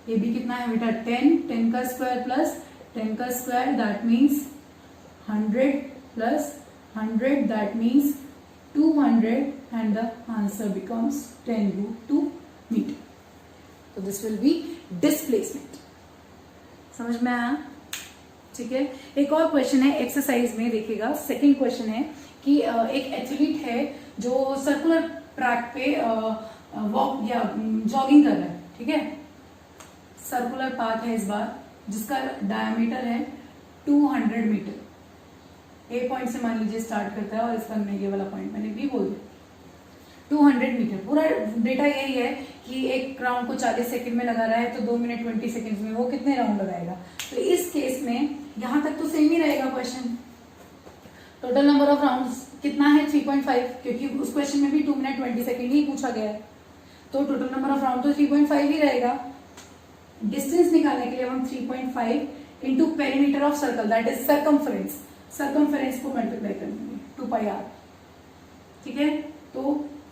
AB कितना है बेटा 10, 10 का स्क्वायर प्लस 10 का square, that means 100 plus 100, that means 200, and the answer becomes 10√2 meter. So this will be displacement. समझ में आया? ठीक है, एक और क्वेश्चन है एक्सरसाइज में, देखिएगा। सेकंड क्वेश्चन है कि एक एथलीट है जो सर्कुलर ट्रैक पे वॉक या जॉगिंग कर रहा है। ठीक है, सर्कुलर पाथ है इस बार, जिसका डायमीटर है 200 मीटर। ए पॉइंट से मान लीजिए स्टार्ट करता है और इसका ये वाला पॉइंट मैंने भी बोल दिया 200 मीटर। पूरा डेटा यही है कि एक राउंड को 40 सेकंड में लगा रहा है, तो 2 मिनट 20 सेकंड में वो कितने राउंड लगाएगा। तो इस केस में यहां तक तो सेम ही रहेगा question. Total number of rounds कितना है 3.5, क्योंकि उस क्वेश्चन में भी 2 मिनट 20 सेकंड ही पूछा गया है, तो टोटल नंबर ऑफ राउंड तो 3.5 ही रहेगा। डिस्टेंस निकालने के लिए हम 3.5 into perimeter of circle, that is circumference, circumference को मल्टीप्लाई करेंगे 2πr। ठीक है, तो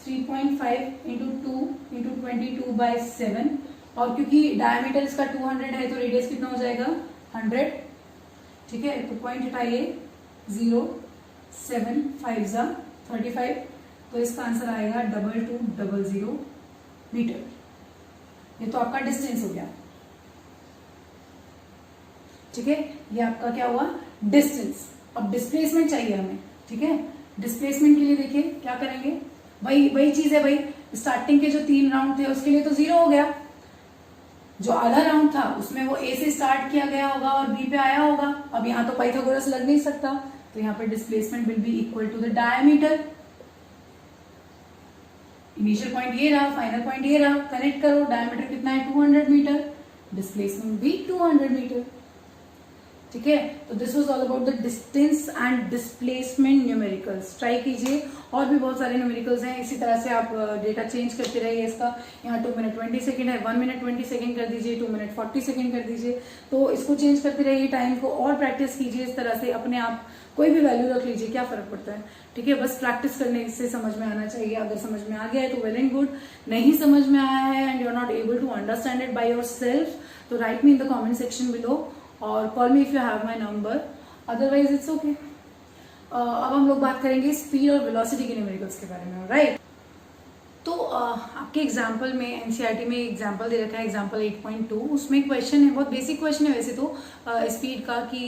3.5 इंटू 2 इंटू 22/7, और क्योंकि डायमीटर इसका 200 है तो रेडियस कितना हो जाएगा 100। ठीक है, तो पॉइंट हटाइए 0, 7 5 जा 35, तो इसका आंसर आएगा 2200 मीटर। ये तो आपका डिस्टेंस हो गया। ठीक है, ये आपका क्या हुआ डिस्टेंस। अब डिस्प्लेसमेंट चाहिए हमें। ठीक है, डिस्प्लेसमेंट के लिए देखिए क्या करेंगे, वही चीज है भाई। स्टार्टिंग के जो 3 राउंड थे उसके लिए तो 0 हो गया, जो आधा राउंड था उसमें वो ए से स्टार्ट किया गया होगा और बी पे आया होगा। अब यहाँ तो पाइथागोरस लग नहीं सकता, तो यहाँ पर displacement will be equal to the diameter. Initial point ये रहा, फाइनल पॉइंट ये रहा, कनेक्ट करो। डायमीटर कितना है 200 मीटर, डिस्प्लेसमेंट भी 200 मीटर। ठीक है, तो this was all about the distance and displacement numericals. Try कीजिए, और भी बहुत सारे न्यूमेरिकल्स हैं। इसी तरह से आप डेटा चेंज करते रहिए। इसका यहाँ 2 मिनट 20 सेकंड है, 1 मिनट 20 सेकंड कर दीजिए, 2 मिनट 40 सेकंड कर दीजिए। तो इसको चेंज करते रहिए टाइम को, और प्रैक्टिस कीजिए इस तरह से। अपने आप कोई भी वैल्यू रख लीजिए, क्या फर्क पड़ता है। ठीक है, बस प्रैक्टिस करने से समझ में आना चाहिए। अगर समझ में आ गया है तो वेल एंड गुड, नहीं समझ में आया है and you are not able to understand it by yourself, तो write me in the comment section below और call me if you have my number, otherwise it's okay. अब हम लोग बात करेंगे स्पीड और वेलोसिटी के न्यूमेरिकल्स के बारे में, राइट। तो आपके एग्जाम्पल में एनसीईआरटी में एग्जाम्पल दे रखा है, एग्जाम्पल 8.2, उसमें क्वेश्चन है, बहुत बेसिक क्वेश्चन है वैसे तो स्पीड का, कि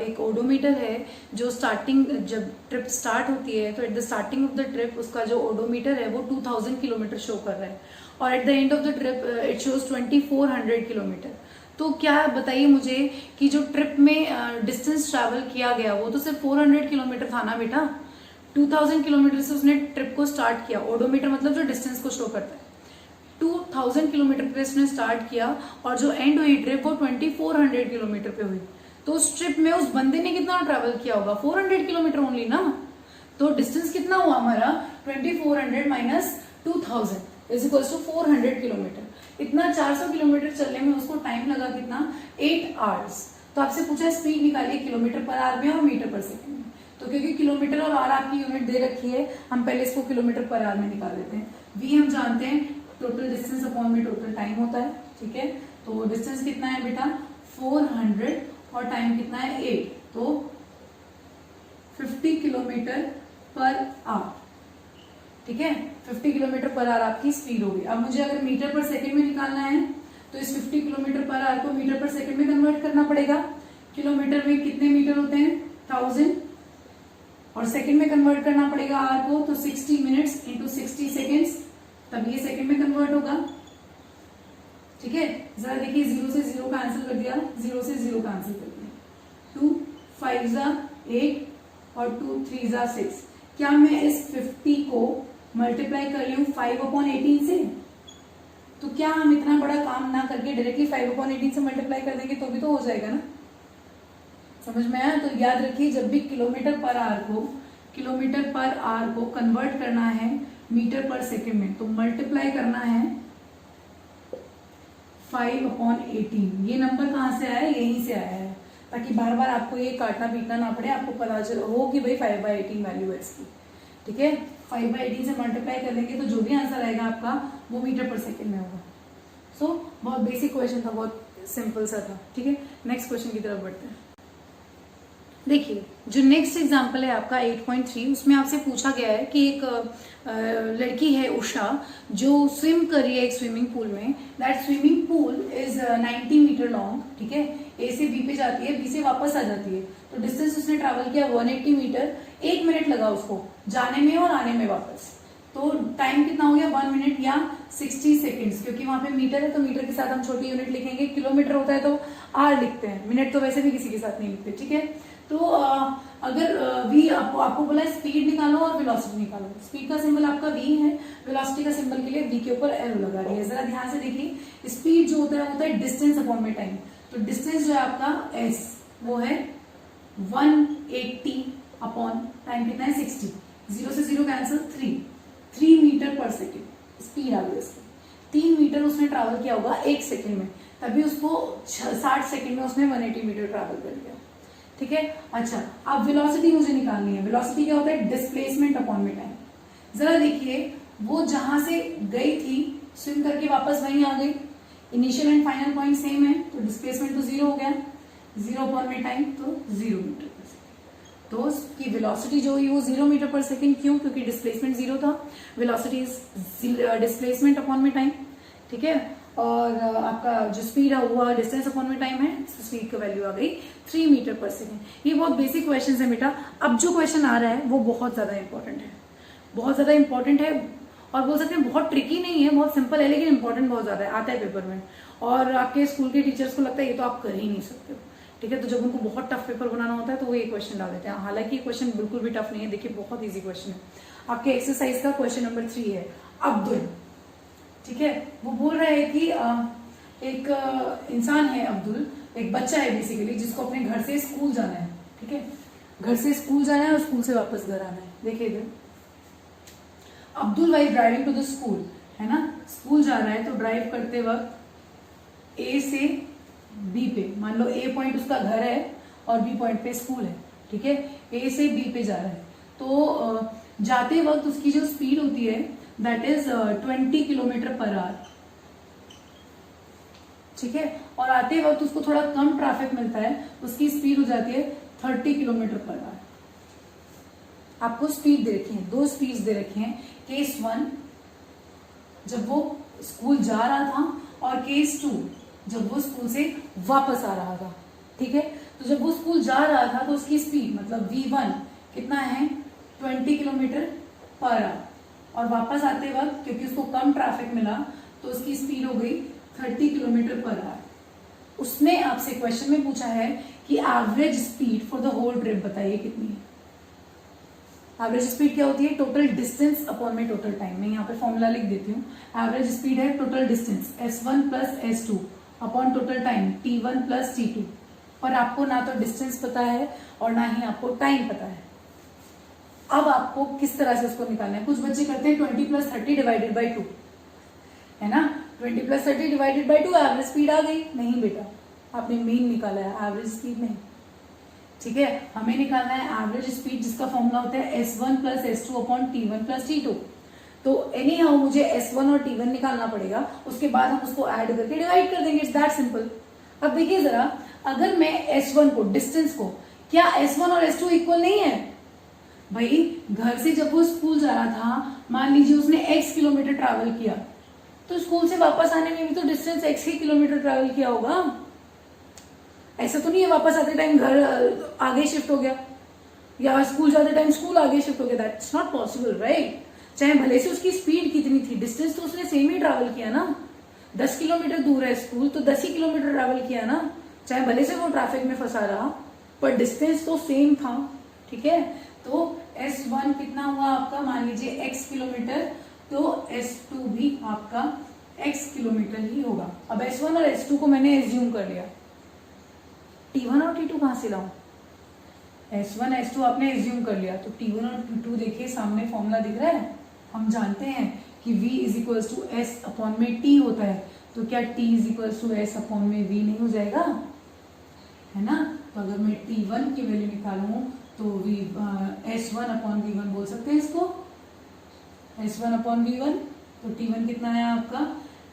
एक ओडोमीटर है जो स्टार्टिंग, जब ट्रिप स्टार्ट होती है तो at the starting of the trip उसका जो ओडोमीटर है वो 2000 किलोमीटर शो कर रहा है, और at the end of the trip it shows 2400 kilometre. तो क्या बताइए मुझे कि जो ट्रिप में डिस्टेंस ट्रैवल किया गया वो तो सिर्फ 400 किलोमीटर था ना बेटा। 2000 किलोमीटर से उसने ट्रिप को स्टार्ट किया, ओडोमीटर मतलब जो डिस्टेंस को शो करता है, 2000 किलोमीटर पे उसने स्टार्ट किया और जो एंड हुई ट्रिप वो 2400 किलोमीटर पे हुई। तो उस ट्रिप में उस बंदे ने कितना ट्रैवल किया होगा, 400 किलोमीटर ओनली ना। तो डिस्टेंस कितना हुआ हमारा 2400 minus 2000 is equals to 400 kilometre. इतना 400 किलोमीटर चलने में उसको टाइम लगा कितना, 8 आवर्स। तो आपसे पूछा स्पीड निकालिए किलोमीटर पर आवर में और मीटर पर सेकंड में। तो क्योंकि किलोमीटर और आर आपकी यूनिट दे रखी है, हम पहले इसको किलोमीटर पर आवर में निकाल देते हैं। वी हम जानते हैं टोटल डिस्टेंस अपॉन में टोटल टाइम होता है। ठीक है, तो डिस्टेंस कितना है बेटा 400 और टाइम कितना है 8, तो 50 किलोमीटर पर आवर। ठीक है, 50 किलोमीटर पर आवर आपकी स्पीड होगी। अब मुझे अगर मीटर पर सेकंड में निकालना है तो इस 50 किलोमीटर पर आवर को मीटर पर सेकंड में कन्वर्ट करना पड़ेगा। किलोमीटर में कितने मीटर होते हैं 1000, और सेकंड में कन्वर्ट करना पड़ेगा आवर को, तो 60 मिनट्स इंटू 60 सेकेंड्स, तब ये सेकंड में कन्वर्ट होगा। ठीक है, जरा देखिए 0 से 0 का आंसर कर दिया, 0 से 0 का आंसर कर दिया। 2 5 जा 8 और 2 3 जा 6। क्या मैं इस 50 को मल्टीप्लाई कर लूं 5/18 से? तो क्या हम इतना बड़ा काम ना करके डायरेक्टली 5/18 से मल्टीप्लाई कर देंगे तो भी तो हो जाएगा ना? समझ में आया? तो याद रखिए, जब भी किलोमीटर पर आवर को कन्वर्ट करना है मीटर पर सेकेंड में, तो मल्टीप्लाई करना है 5/18। ये नंबर कहाँ से आया है? यहीं से आया है, ताकि बार बार आपको ये काटना पीटना ना पड़े, आपको पता चल हो कि भाई 5/18 वैल्यू है इसकी। ठीक है, 5/18 से मल्टीप्लाई कर लेंगे तो जो भी आंसर आएगा आपका वो मीटर पर सेकेंड में होगा। सो बहुत बेसिक क्वेश्चन था, बहुत सिंपल सा था। ठीक है, नेक्स्ट क्वेश्चन की तरफ बढ़ते हैं। देखिए, जो नेक्स्ट एग्जाम्पल है आपका 8.3, उसमें आपसे पूछा गया है कि एक लड़की है उषा, जो स्विम कर रही है एक स्विमिंग पूल में। That swimming pool is 90 metre long. ठीक है, ए से बी पे जाती है, बी से वापस आ जाती है, तो डिस्टेंस उसने ट्रैवल किया 180 मीटर। 1 मिनट लगा उसको जाने में और आने में वापस। तो टाइम कितना हो गया? 1 मिनट या 60 सेकेंड्स, क्योंकि वहां पे मीटर है तो मीटर के साथ हम छोटी यूनिट लिखेंगे। किलोमीटर होता है तो आर लिखते हैं, मिनट तो वैसे भी किसी के साथ नहीं लिखते। ठीक है, तो अगर वी आपको बोला है स्पीड निकालो और वेलोसिटी निकालो। स्पीड का सिंबल आपका वी है, वेलोसिटी का सिंबल के लिए वी के ऊपर एरो लगा रही है। जरा ध्यान से देखिए, स्पीड जो होता है डिस्टेंस अपॉन में टाइम। तो डिस्टेंस जो है आपका एस, वो है 180 अपॉन टाइम कितना है 60। 0 से 0 कैंसिल, 3 मीटर पर सेकेंड स्पीड आ गई उसकी। 3 मीटर उसने ट्रैवल किया होगा 1 सेकेंड में, तभी उसको 60 सेकेंड में उसने 180 मीटर ट्रैवल कर लिया। ठीक है, अच्छा अब वेलोसिटी मुझे निकालनी है। वेलोसिटी क्या होता है? डिस्प्लेसमेंट अपॉन में टाइम। जरा देखिए, वो जहां से गई थी स्विम करके वापस वहीं आ गई, initial and final point same है, तो डिस्प्लेसमेंट तो 0 हो गया। 0 अपॉन में टाइम तो 0 मीटर पर सेकेंड। तो उसकी वेलोसिटी जो हुई वो 0 मीटर पर सेकेंड। क्यों? क्योंकि डिस्प्लेसमेंट 0 था। वेलोसिटी इज डिस्प्लेसमेंट अपॉन में टाइम। ठीक है, और आपका जो स्पीड है वो डिस्टेंस अपॉन में टाइम है, स्पीड की वैल्यू आ गई 3 मीटर पर सेकेंड। ये बहुत बेसिक क्वेश्चन है बेटा। अब जो क्वेश्चन आ रहा है वो बहुत ज्यादा इंपॉर्टेंट है, बहुत ज्यादा इंपॉर्टेंट है, और बोल सकते हैं बहुत ट्रिकी नहीं है, बहुत सिंपल है, लेकिन इंपॉर्टेंट बहुत ज्यादा है, आता है पेपर में। और आपके स्कूल के टीचर्स को लगता है ये तो आप कर ही नहीं सकते हो। ठीक है, तो जब उनको बहुत टफ पेपर बनाना होता है तो वो ये क्वेश्चन डाल देते हैं। हालांकि ये क्वेश्चन बिल्कुल भी टफ नहीं है, देखिए बहुत ईजी क्वेश्चन है। आपके एक्सरसाइज का क्वेश्चन नंबर 3 है अब्दुल। ठीक है, वो बोल रहा है कि एक इंसान है अब्दुल, एक बच्चा है बेसिकली, जिसको अपने घर से स्कूल जाना है। ठीक है, घर से स्कूल जाना है और स्कूल से वापस घर आना है। देखिए इधर, Abdul was driving to the school, है ना, स्कूल जा रहा है तो ड्राइव करते वक्त ए से बी पे, मान लो ए पॉइंट उसका घर है और बी पॉइंट पे स्कूल है। ठीक है, ए से बी पे जा रहा है, तो जाते वक्त उसकी जो स्पीड होती है दैट इज 20 किलोमीटर पर आवर। ठीक है, और आते वक्त उसको थोड़ा कम ट्रैफिक मिलता है, उसकी स्पीड हो जाती है 30 किलोमीटर पर आवर। आपको स्पीड दे रखी है, 2 स्पीड दे रखी हैं। केस 1 जब वो स्कूल जा रहा था, और केस 2 जब वो स्कूल से वापस आ रहा था। ठीक है, तो जब वो स्कूल जा रहा था तो उसकी स्पीड मतलब V1 कितना है 20 किलोमीटर पर आवर, और वापस आते वक्त क्योंकि उसको कम ट्रैफिक मिला तो उसकी स्पीड हो गई 30 किलोमीटर पर आवर। उसने आपसे क्वेश्चन में पूछा है कि average speed for the whole trip बताइए कितनी है। एवरेज स्पीड क्या होती है? टोटल डिस्टेंस अपॉन में टोटल टाइम। मैं यहाँ पे फॉर्मूला लिख देती हूँ। एवरेज स्पीड है total distance S1 plus S2 upon total time T1 plus T2। और आपको ना तो डिस्टेंस पता है और ना ही आपको टाइम पता है। अब आपको किस तरह से उसको निकालना है? कुछ बच्चे करते हैं 20 प्लस 30 डिवाइडेड बाई 2, है ना, 20 plus 30 divided by 2, average speed आ गई। नहीं बेटा, आपने मीन निकाला है, एवरेज स्पीड नहीं। ठीक है, हमें निकालना है एवरेज स्पीड, जिसका फॉर्मूला होता है S1 plus S2 upon T1 plus T2। तो एनी हाउ मुझे S1 और T1 निकालना पड़ेगा, उसके बाद हम उसको ऐड करके डिवाइड कर देंगे। It's that simple. अब देखिए जरा, अगर मैं S1 को, डिस्टेंस को, क्या S1 और S2 इक्वल नहीं है? भाई घर से जब वो स्कूल जा रहा था, मान लीजिए उसने x किलोमीटर ट्रैवल किया, तो स्कूल से वापस आने में भी तो डिस्टेंस x ही किलोमीटर ट्रैवल किया होगा। ऐसा तो नहीं है वापस आते टाइम घर आगे शिफ्ट हो गया, या स्कूल जाते टाइम स्कूल आगे शिफ्ट हो गया। That's not possible, right? चाहे भले से उसकी स्पीड कितनी थी, डिस्टेंस तो उसने सेम ही ट्रैवल किया ना। 10 किलोमीटर दूर है स्कूल, तो 10 ही किलोमीटर ट्रैवल किया ना, चाहे भले से वो ट्रैफिक में फंसा रहा, पर डिस्टेंस तो सेम था। ठीक है, तो S1 कितना हुआ आपका, मान लीजिए x किलोमीटर, तो S2 भी आपका x किलोमीटर ही होगा। अब S1 और S2 को मैंने एज्यूम कर लिया, T1 और T2 कहां से लाऊं? S1 S2 आपने एज्यूम कर लिया, तो T1 और T2 देखिए सामने फॉर्मूला दिख रहा है, हम जानते हैं कि V is equals to S upon में T होता है, तो क्या T is equals to S upon में V नहीं हो जाएगा, है ना? तो अगर मैं T1 की वैल्यू निकालूं तो S1 अपॉन V1 बोल सकते हैं इसको, S1 अपॉन V1, तो T1 कितना है आपका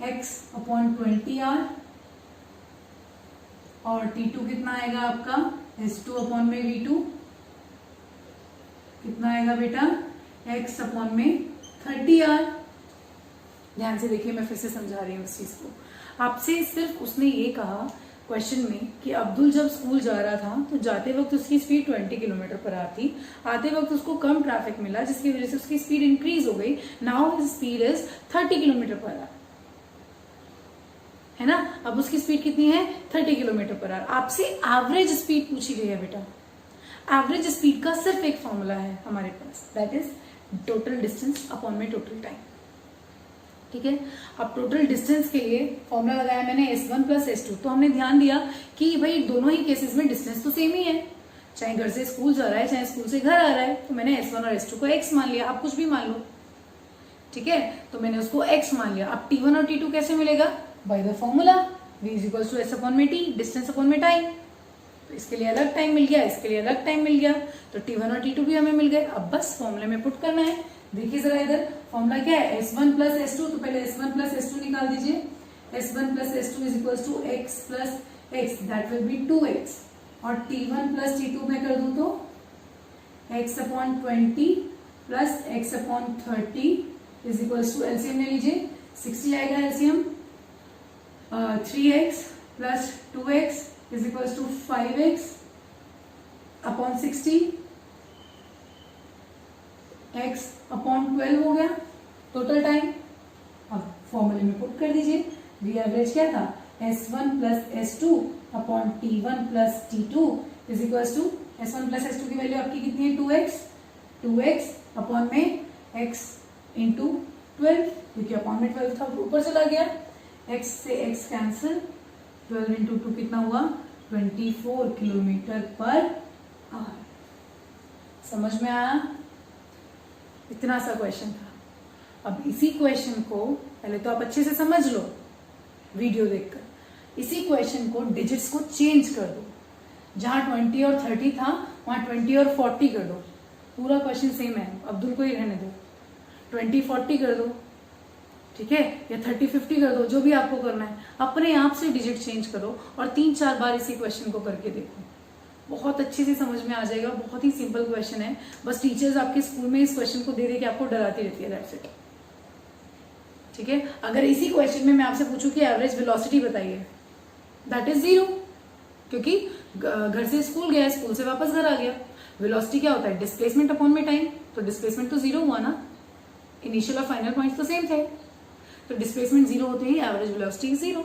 x अपॉन 20R, और T2 कितना आएगा आपका S2 अपॉन में V2, कितना आएगा बेटा x अपॉन में 30R। ध्यान से देखिए, मैं फिर से समझा रही हूँ इस चीज को आपसे। सिर्फ उसने ये कहा क्वेश्चन में कि अब्दुल जब स्कूल जा रहा था तो जाते वक्त उसकी स्पीड 20 किलोमीटर पर आवर थी, आते वक्त उसको कम ट्रैफिक मिला जिसकी वजह से उसकी स्पीड इंक्रीज हो गई, now his speed is 30 kilometre पर आवर, है ना? अब उसकी स्पीड कितनी है? 30 किलोमीटर पर आवर। आपसे एवरेज स्पीड पूछी गई है बेटा। एवरेज स्पीड का सिर्फ एक फॉर्मूला है हमारे पास, that is total distance upon में टोटल टाइम। ठीक है, अब टोटल डिस्टेंस के लिए फॉर्मूला लगाया मैंने S1 प्लस S2, तो हमने ध्यान दिया कि भाई दोनों ही केसेस में डिस्टेंस तो सेम ही है, चाहे घर से स्कूल जा रहा है चाहे स्कूल से घर आ रहा है, तो मैंने S1 और S2 को x मान लिया, आप कुछ भी मान लो। ठीक है, तो मैंने उसको x मान लिया। अब T1 और T2 कैसे मिलेगा? By the formula v is equal to S upon में टी, डिस्टेंस अपॉन में टाइम। तो इसके लिए अलग टाइम मिल गया, इसके लिए अलग टाइम मिल गया, तो T1 और T2 भी हमें मिल गए। अब बस फॉर्मूले में पुट करना है। देखिए जरा इधर फॉर्मूला क्या है, S1 प्लस S2, तो पहले S1 प्लस S2 निकाल दीजिए। S1 plus S2 is equal to x plus x, that will be 2x, और T1 प्लस T2 में कर दूं तो x upon 20 plus x upon 30 is equal to, LCM ले लीजिए, 60 आएगा LCM, 3x plus 2x is equal to 5x upon 60, x upon 12 हो गया टोटल टाइम। अब फॉर्मूले में पुट कर दीजिए, वी एवरेज क्या था, S1 plus S2 upon T1 plus T2 is equal to, S1 plus S2 की वैल्यू आपकी कितनी है, 2x अपॉन में x इंटू 12, क्योंकि अपॉन में 12 था ऊपर चला गया, x से x कैंसिल, 12 इंटू 2 कितना हुआ, 24 किलोमीटर पर आवर। समझ में आया? इतना सा क्वेश्चन था। अब इसी क्वेश्चन को पहले तो आप अच्छे से समझ लो वीडियो देखकर, इसी क्वेश्चन को डिजिट्स को चेंज कर दो, जहां 20 और 30 था वहां 20 और 40 कर दो, पूरा क्वेश्चन सेम है, अब्दुल को ही रहने दो, 20-40 कर दो, ठीक है, या 30-50 कर दो, जो भी आपको करना है, अपने आप से डिजिट चेंज करो और 3-4 बार इसी क्वेश्चन को करके देखो, बहुत अच्छे से समझ में आ जाएगा। बहुत ही सिंपल क्वेश्चन है, बस टीचर्स आपके स्कूल में इस क्वेश्चन को दे दे के आपको डराती रहती है, दैट्स इट। ठीक है, अगर इसी क्वेश्चन में मैं आपसे पूछूं कि एवरेज वेलोसिटी बताइए, दैट इज 0, क्योंकि घर से स्कूल गया, स्कूल से वापस घर आ गया। वेलोसिटी क्या होता है, डिस्प्लेसमेंट अपॉन में टाइम, तो डिस्प्लेसमेंट तो 0 हुआ ना, इनिशियल और फाइनल पॉइंट्स तो सेम थे, तो डिस्प्लेसमेंट 0 होते ही एवरेज वेलोसिटी 0।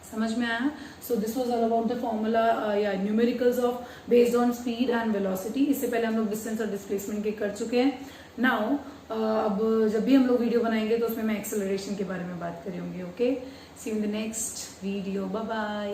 समझ में आया? So this was all about the formula या numericals of based on speed and velocity. इससे पहले हम लोग डिस्टेंस और डिस्प्लेसमेंट के कर चुके हैं। नाउ अब जब भी हम लोग वीडियो बनाएंगे तो उसमें मैं एक्सेलरेशन के बारे में बात करूंगी। Okay, see you in the next video, bye bye.